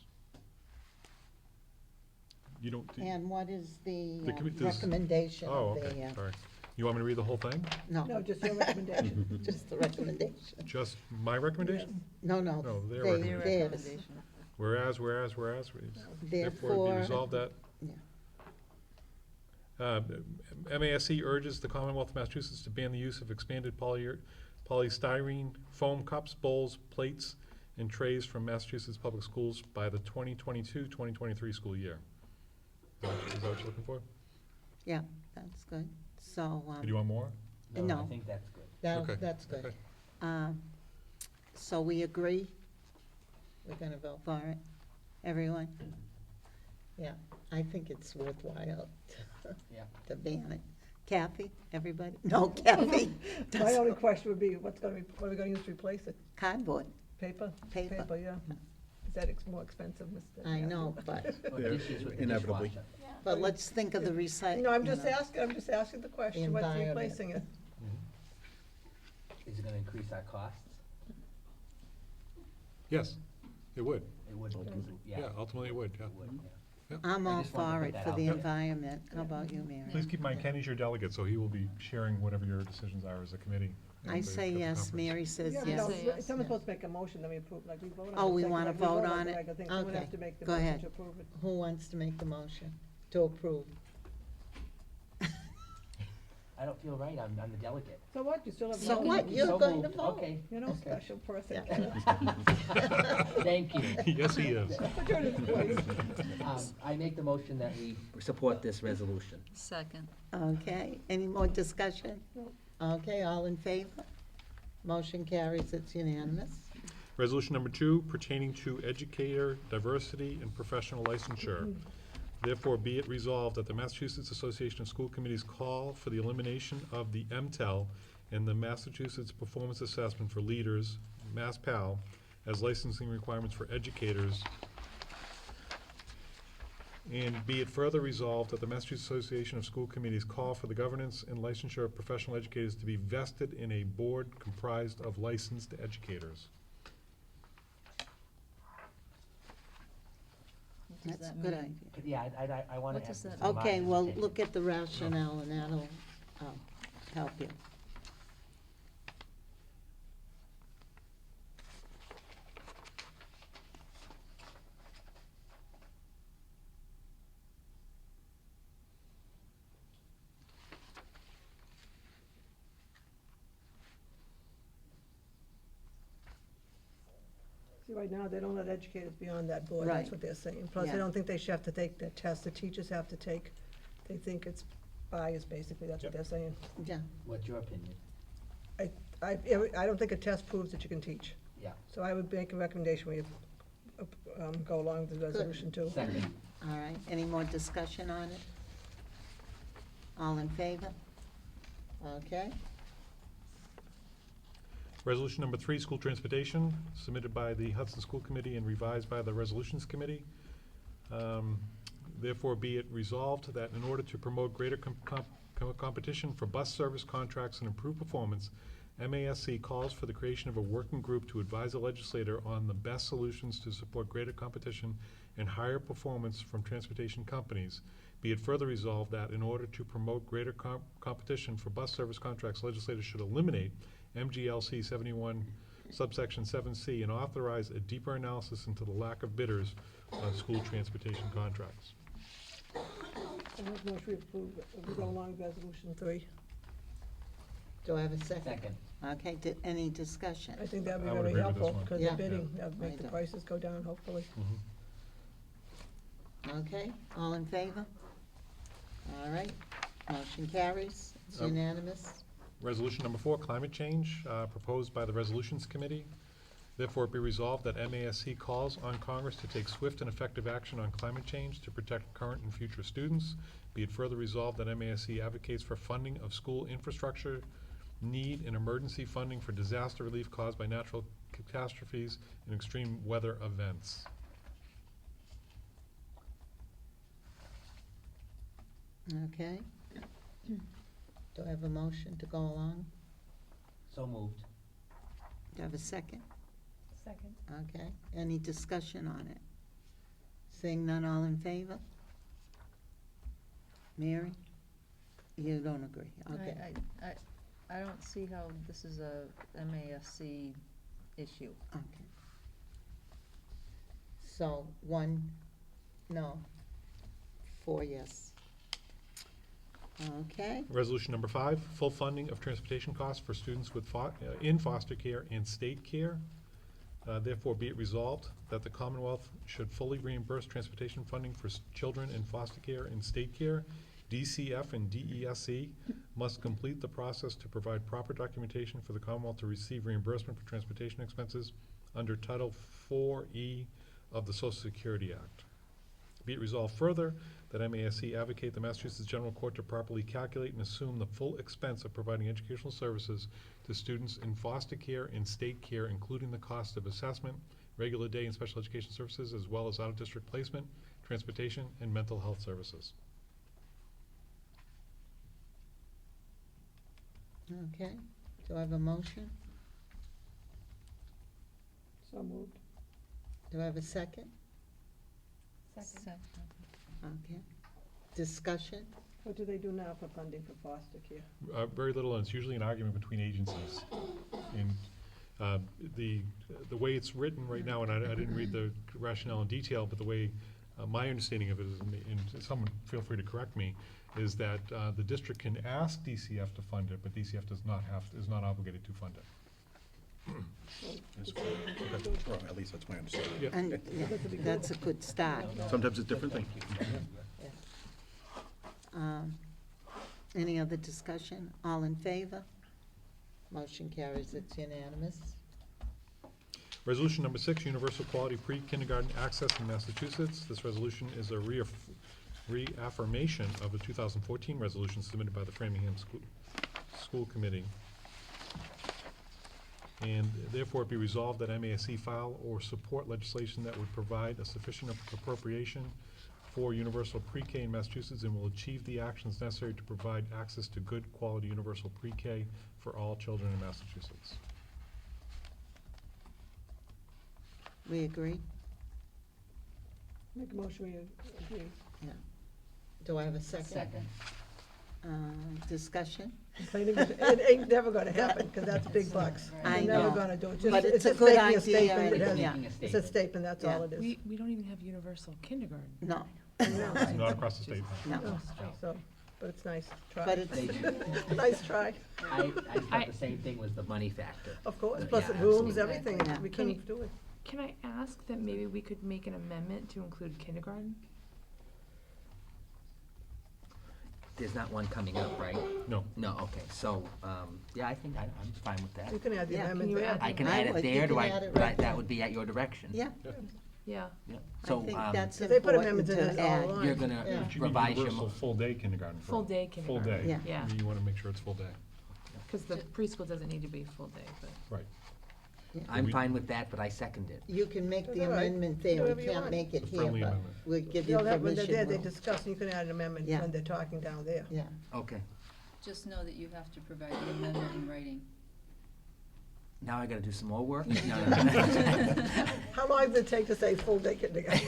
You don't. And what is the this- recommendation Oh, of okay, the, sorry. You want me to read the whole thing? no, No, just your recommendation. just the recommendation. Just my recommendation? No, No, their they- recommendation. theirs. Whereas, therefore be Therefore, resolved that yeah. MASC urges the Commonwealth of Massachusetts to ban the use of expanded polystyrene foam cups, bowls, plates, and trays from Massachusetts public schools by the 2022-2023 school year. Is that what you're looking for? Yeah, that's good. So, Do you want more? No. I think that's good. Okay, that's good. okay. So we agree? We're gonna vote for it? Everyone? Yeah, I think it's worthwhile Yeah. to ban it. Kathy, everybody? No, Kathy. My only question would be, what are we gonna use to replace it? Cardboard. Paper? Paper. Paper, yeah. Is that more expensive, Mr.? I know, but, Or dishes with the Inevitably. dishwasher. but let's think of the recycling. No, I'm just asking the question, what's environment. replacing it? Is it gonna increase our costs? Yes, it would. It would, Yeah, ultimately it would, yeah. It would, yeah. I'm I all just wanted to for put it that for out the there. environment. How about you, Mary? Please keep in mind, Kenny's your delegate, so he will be sharing whatever your decisions are as a committee. I at the- say at the yes, conference. Mary says Yeah, we yes. don't, Say yes. someone's supposed to make a motion, then we approve, like we vote on it. Oh, we second, wanna like we vote vote on the it? regular thing. Someone Okay, has to make the go motion ahead. to approve it. Who wants to make the motion to approve? I don't feel right, I'm the delegate. So what, you still have. So vote? what? You're So going to moved. vote. Okay. You're no Okay. special person. Thank you. Yes, he is. Put you in his place. I make the motion that we support this resolution. Second. Okay, any more discussion? Okay, all in favor? Motion carries, it's unanimous. Resolution number 2 pertaining to educator diversity and professional licensure. Therefore, be it resolved that the Massachusetts Association of School Committees call for the elimination of the MTEL and the Massachusetts Performance Assessment for Leaders, MassPAL, as licensing requirements for educators. And be it further resolved that the Massachusetts Association of School Committees call for the governance and licensure of professional educators to be vested in a board comprised of licensed educators. What does That's a that good mean? idea. Yeah, I wanna What ask does Mr. that mean? Okay, Lamar's well, opinion. look at the rationale and that'll help you. See, right now, they don't let educators be on that board, Right. that's what they're saying. Plus, Yeah. they don't think they should have to take the test the teachers have to take. They think it's biased, basically, that's what Yep. they're saying. Yeah, What's your opinion? I don't think a test proves that you can teach. Yeah. So I would make a recommendation, we go along with the resolution too. Second. all right, any more discussion on it? All in favor? Okay, Resolution number 3, school transportation, submitted by the Hudson School Committee and revised by the Resolutions Committee. Therefore, be it resolved that in order to promote greater competition for bus service contracts and improve performance, MASC calls for the creation of a working group to advise the legislator on the best solutions to support greater competition and higher performance from transportation companies. Be it further resolved that in order to promote greater competition for bus service contracts, legislators should eliminate MGLC 71 subsection 7C and authorize a deeper analysis into the lack of bidders on school transportation contracts. I make motion we approve, we go along with resolution 3. do I have a second? Second. Okay, any discussion? I think that'd be I would very agree with this helpful, one. because Yeah. the bidding, Yeah. that'd make the I know. prices go down, hopefully. Okay, all in favor? All right, motion carries, it's Um, unanimous. Resolution number 4, climate change, proposed by the Resolutions Committee. Therefore, it be resolved that MASC calls on Congress to take swift and effective action on climate change to protect current and future students. Be it further resolved that MASC advocates for funding of school infrastructure, need and emergency funding for disaster relief caused by natural catastrophes and extreme weather events. Okay. Do I have a motion to go along? So moved. Do I have a second? Second. Okay, any discussion on it? Seeing none, all in favor? Mary? You don't agree, okay. I don't see how this is a MASC issue. Okay. So, 1, no, 4 yes. Okay, Resolution number 5, full funding of transportation costs for students with in foster care and state care. Therefore, be it resolved that the Commonwealth should fully reimburse transportation funding for children in foster care and state care. DCF and DESC must complete the process to provide proper documentation for the Commonwealth to receive reimbursement for transportation expenses under Title 4E of the Social Security Act. Be it resolved further that MASC advocate the Massachusetts General Court to properly calculate and assume the full expense of providing educational services to students in foster care and state care, including the cost of assessment, regular day and special education services, as well as out-of-district placement, transportation, and mental health services. okay, Do I have a motion? So moved. Do I have a second? Second. Okay. Discussion? What do they do now for funding for foster care? Very little, and it's usually an argument between agencies. And the way it's written right now, and I didn't read the rationale in detail, but the way my understanding of it is, and someone feel free to correct me, is that the district can ask DCF to fund it, but DCF is not obligated to fund it. Or at least that's my understanding. Yeah. And yeah, that's a good start. Sometimes it's different thing. Any other discussion? All in favor? Motion carries, it's unanimous. Resolution number 6, universal quality pre-kindergarten access in Massachusetts. This resolution is a reaffirmation of a 2014 resolution submitted by the Framingham School Committee. And therefore it be resolved that MASC file or support legislation that would provide a sufficient appropriation for universal pre-K in Massachusetts and will achieve the actions necessary to provide access to good quality universal pre-K for all children in Massachusetts. We agree? Make a motion, we agree. Yeah. Do I have a second? Second. Discussion? It ain't never gonna happen, because that's big bucks. I They're never know. gonna do it. But Just- it's a just good making idea, statement. It and- has- yeah. It's a statement, that's all it is. We don't even have universal kindergarten. No. It's not across the state. No. So, but it's nice, try. But it's, Nice try. I thought the same thing was the money factor. Of course, Yeah, plus the rooms, absolutely. everything, Yeah. we can't do it. Can I ask that maybe we could make an amendment to include kindergarten? There's not one coming up, right? No. No, okay, so, yeah, I think I'm fine with that. You can add the Yeah. amendment Can you there. add I can I add it would. You there, can do I, add it but right that there. would be at your direction? yeah, Yeah. Yeah. I So, think that's They put important amendments in to it all add. along. you're Yeah. gonna But you mean revise your, universal full-day kindergarten. for- Full day Full kindergarten. day. Yeah. Yeah, You wanna make sure it's full day. because the preschool doesn't need to be full day, but. Right. I'm fine with that, but I second it. You can make the That's all right. amendment Do there, whatever we you can't want. make it A here, friendly but amendment. we'll give you They'll have, when they're there, permission. they discuss, you can add an amendment Yeah. when they're talking down there. Yeah, Okay, Just know that you have to provide the amendment in writing. now I gotta do some more work? No, no, no. How long does it take to say full day kindergarten?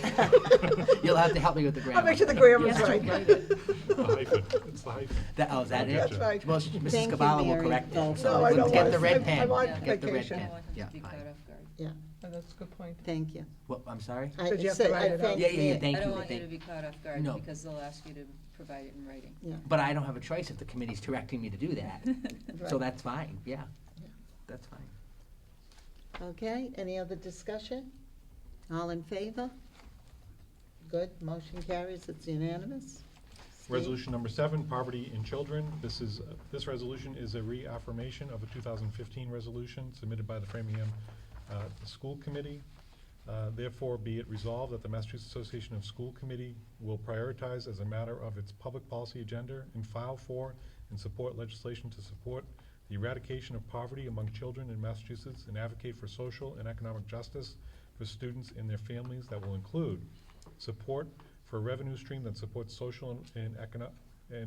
You'll have to help me with the grammar. I'll make sure the grammar's Yeah. right. The hyphen, it's the hyphen. Is that it? That's right. Most, Mrs. Thank you, Kabbalah will Mary. correct No, it, so I don't get want the to- red I pen, want get the red vacation. I pen. don't want Yeah, him to be fine. caught off guard. yeah, Oh, that's a good point. thank you. What, I'm sorry? I Because you have to said- write I it out. thank Yeah, yeah, Mary. thank I don't you, want you to thank- be caught off guard, No. because they'll ask you to provide it in writing. Yeah, But I don't have a choice if the committee's directing me to do that, so Right. that's fine, yeah, Yeah. that's fine. okay, any other discussion? All in favor? Good, motion carries, it's unanimous. Steve? Resolution number 7, poverty in children. This resolution is a reaffirmation of a 2015 resolution submitted by the Framingham School Committee. Therefore, be it resolved that the Massachusetts Association of School Committee will prioritize as a matter of its public policy agenda and file for and support legislation to support the eradication of poverty among children in Massachusetts and advocate for social and economic justice for students and their families that will include support for a revenue stream that supports social and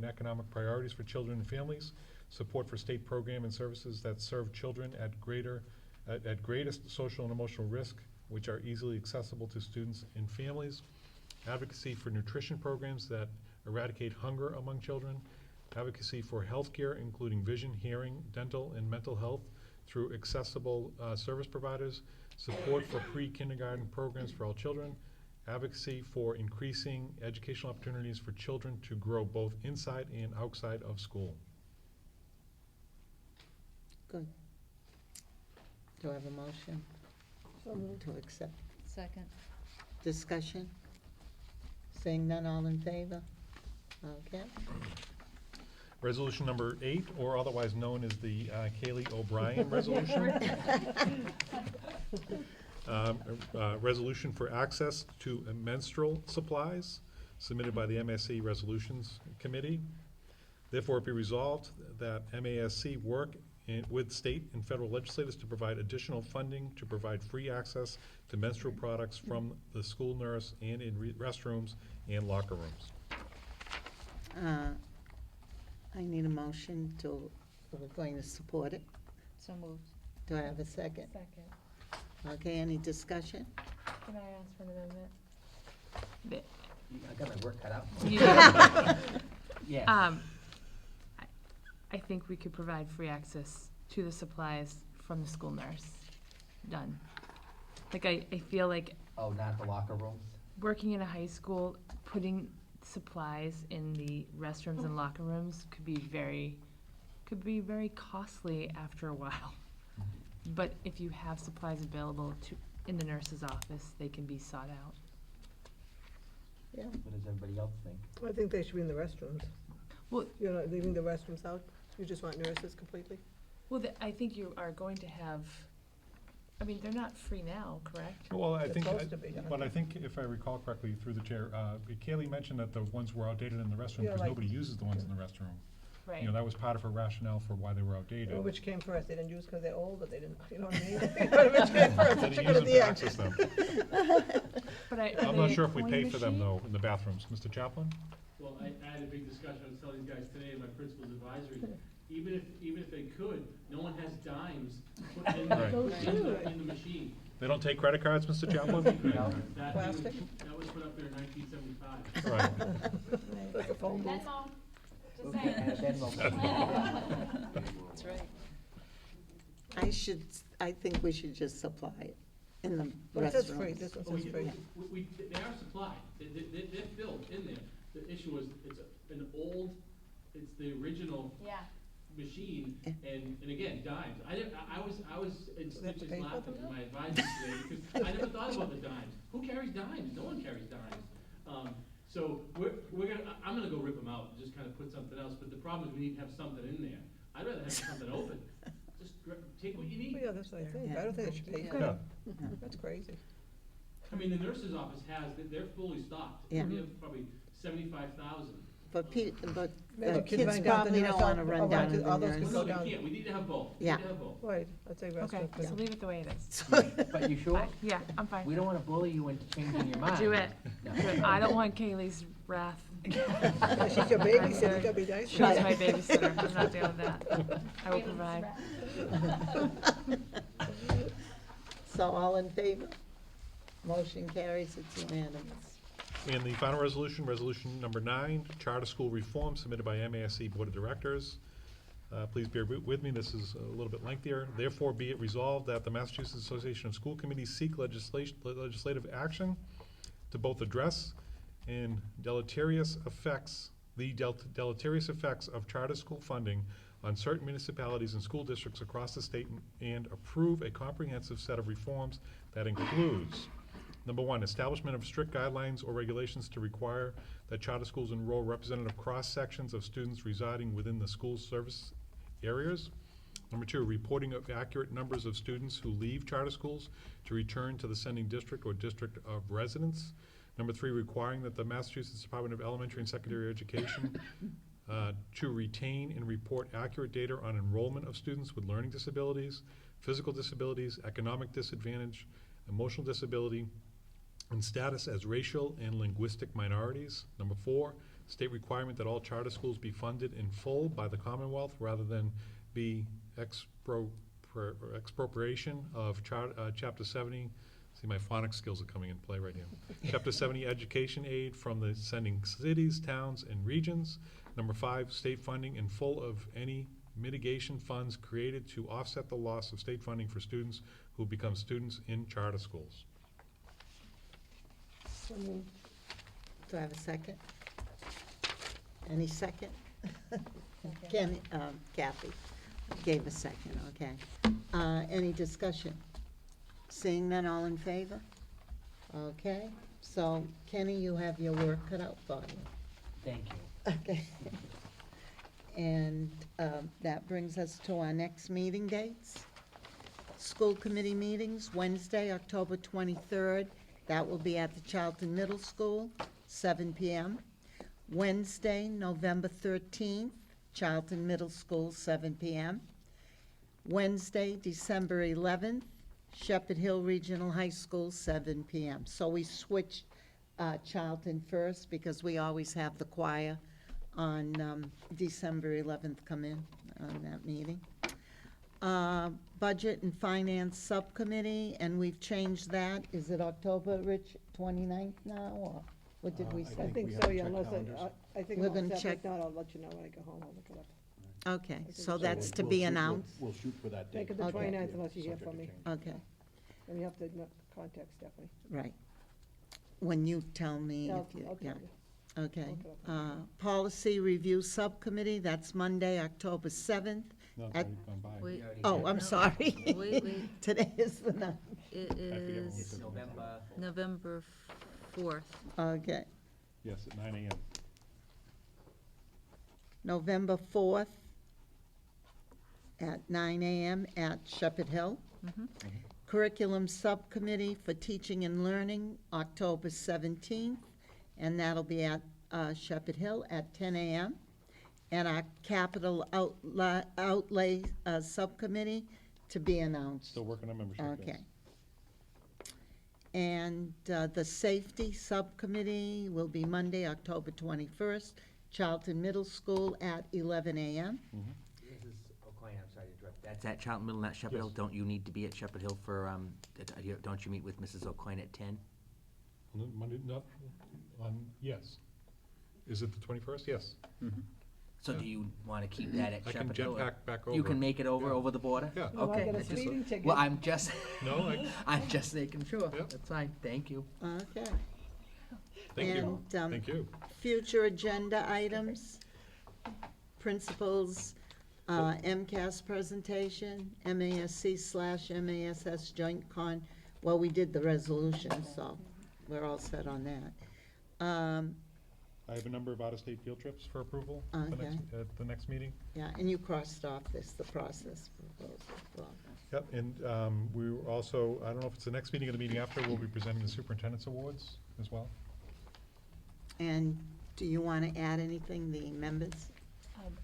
economic priorities for children and families, support for state program and services that serve children at greatest social and emotional risk, which are easily accessible to students and families, advocacy for nutrition programs that eradicate hunger among children, advocacy for healthcare, including vision, hearing, dental, and mental health through accessible service providers, support for pre-kindergarten programs for all children, advocacy for increasing educational opportunities for children to grow both inside and outside of school. Good. Do I have a motion So moved. to accept? Second. Discussion? Seeing none, all in favor? Okay, Resolution number 8, or otherwise known as the Kaylee O'Brien resolution. Resolution for access to menstrual supplies, submitted by the MASC Resolutions Committee. Therefore, it be resolved that MASC work with state and federal legislators to provide additional funding to provide free access to menstrual products from the school nurse and in restrooms and locker rooms. I need a motion to, we're going to support it. So moved. Do I have a second? Second. Okay, any discussion? Can I ask for an amendment? I got my work cut out. Yeah. Yes. I think we could provide free access to the supplies from the school nurse. Done. Like, I feel like Oh, not the locker rooms? working in a high school, putting supplies in the restrooms and locker rooms could be very costly after a while. But if you have supplies available in the nurse's office, they can be sought out. Yeah. What does everybody else think? I think they should be in the restrooms. Well, You're not leaving the restrooms out? You just want nurses completely? well, I think you are going to have, I mean, they're not free now, correct? Well, I They're think, supposed to be, but I think if I recall correctly through the chair, Kaylee mentioned that the ones were outdated in the restroom Yeah, because like- nobody uses the ones in the restroom. Right. You know, that was part of her rationale for why they were outdated. Which came first? They didn't use because they're old, or they didn't, you know what I mean? Which came first, the They chicken didn't or use the them to egg? access them. But I'm not sure if we pay for them though in the bathrooms. Mr. Chaplin? Well, I had a big discussion, I was telling these guys today in my principal's advisory, even if they could, no one has dimes put in Right. in the machine. They don't take credit cards, Mr. Chaplin? That Plastic? was put up there in 1975. Right. Like a phone booth. That's right. I think we should just supply it in the Well, it says free, restrooms. this one Oh, says free. they are supplied, they're filled in there. The issue was, it's the original Yeah. machine, and again, dimes. I was in Do they have to stitches pay for laughing them at my advisor today, because I never thought about the dimes. Who carries dimes? No one carries dimes. So I'm gonna go rip them out and just kind of put something else, but the problem is we need to have something in there. I'd rather have something open. Just take what you need. Well, yeah, that's what I think. Yeah. I don't think they should pay for Yeah. it. That's crazy. I mean, the nurse's office they're fully stocked. Yeah. We have probably 75,000. But Maybe the kids kids run down to probably nurse don't wanna office, run or down run to to the others nurse. could No, go down. we can't, we need to have both. Yeah. We need to have both. Right, I'd say Okay, restaurant. so leave it the way it is. But you sure? Yeah, I'm fine. We don't wanna bully you into changing your mind. Do it. No. Do it. I don't want Kaylee's wrath. Yeah, she's your babysitter, you gotta be nice. She's my babysitter. I'm not dealing with that. I will provide. So all in favor? Motion carries, it's unanimous. And the final resolution, resolution number 9, charter school reform submitted by MASC Board of Directors. Please bear with me, this is a little bit lengthier. Therefore, be it resolved that the Massachusetts Association of School Committees seek legislative action to both address and deleterious effects of charter school funding on certain municipalities and school districts across the state and approve a comprehensive set of reforms that includes: Number 1, establishment of strict guidelines or regulations to require that charter schools enroll representative cross-sections of students residing within the school service areas. Number 2, reporting of accurate numbers of students who leave charter schools to return to the sending district or district of residence. Number 3, requiring that the Massachusetts Department of Elementary and Secondary Education to retain and report accurate data on enrollment of students with learning disabilities, physical disabilities, economic disadvantage, emotional disability, and status as racial and linguistic minorities. Number 4, state requirement that all charter schools be funded in full by the Commonwealth rather than be expropriation of Chapter 70. See, my phonics skills are coming in play right now. Chapter 70 education aid from the sending cities, towns, and regions. Number 5, state funding in full of any mitigation funds created to offset the loss of state funding for students who become students in charter schools. So moved. Do I have a second? Any second? Kathy gave a second, okay. Any discussion? Seeing none, all in favor? Okay, so Kenny, you have your work cut out for you. Thank you. Okay. And that brings us to our next meeting dates. School committee meetings, Wednesday, October 23rd. That will be at the Charlton Middle School, 7 p.m. Wednesday, November 13th, Charlton Middle School, 7 p.m. Wednesday, December 11th, Shepherd Hill Regional High School, 7 p.m. So we switched Charlton first because we always have the choir on December 11th come in on that meeting. Budget and Finance Subcommittee, and we've changed that. Is it October, Rich, 29th now, or what did we I say? I think think we so, have to yeah, check unless, calendars. I think We're I'm gonna all set. check- If not, I'll let you know when I go home, I'll look it up. Okay, so So that's to we'll be shoot- announced? We'll shoot for that date. Make it the Okay. 29th unless you hear Subject from to me. change. Okay, And you have to contact Stephanie. right. When you tell me I'll if you, tell yeah. you. Okay. Look it up. Policy Review Subcommittee, that's Monday, October 7th. No, it's At- already gone by. Wait, Oh, I'm sorry. Wait, wait. Today is the 9th. it forget when we is said November. November 4th. Okay. Yes, at 9 AM. November 4th at 9 a.m. at Shepherd Hill. Curriculum Subcommittee for Teaching and Learning, October 17th, and that'll be at Shepherd Hill at 10 a.m. And our Capital Outlay Subcommittee to be announced. Still working on membership, yes. Okay. And the Safety Subcommittee will be Monday, October 21st, Charlton Middle School at 11 a.m. Mrs. O'Coin, I'm sorry to interrupt. That's at Charlton Middle, not Shepherd Hill? Yes. Don't you need to be at Shepherd Hill for, don't you meet with Mrs. O'Coin at 10? Monday, not, yes. Is it the 21st? Yes. So do you want to keep that at I can Shepherd Hill? or- jetpack back You over. can make it over, Yeah. over the border? Yeah. You wanna Okay. get a I just- speeding ticket? Well, I'm just, No, I'm just making sure. Yep. That's fine, thank you. Okay. thank you, And, thank you. Future agenda items, principals, MCAS presentation, MASC/MASS joint well, we did the resolution, so we're all set on that. I have a number of out-of-state field trips for approval at Okay. the next meeting. Yeah, and you crossed off this, the process proposal. Well, Yep, and we were also, I don't know if it's the next meeting or the meeting after, we'll be presenting the superintendent's awards as well. And do you want to add anything, the members?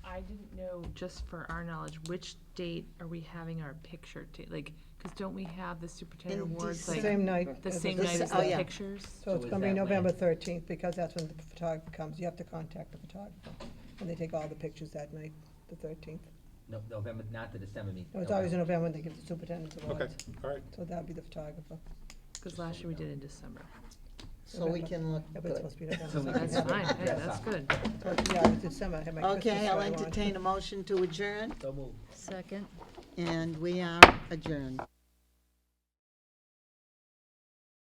I didn't know, just for our knowledge, which date are we having our picture like, because don't we have the superintendent In awards, December. like, Same night. the as same the- night as oh, the yeah. pictures? So it's is gonna be that November when? 13th, because that's when the photographer comes. You have to contact the photographer, and they take all the pictures that night, the 13th. No, November, not the December meeting. No, it's always in November when they give the superintendent's Okay, awards. all right. So that'd be the photographer. Because last year we did in December. So we can look Yeah, but it's good. supposed to be November. So we That's 2nd. fine, hey, Yes, that's sir. good. So, yeah, it's December. I had my Christmas Okay, I'll tree on. entertain a motion to adjourn, So moved. Second. and we are adjourned.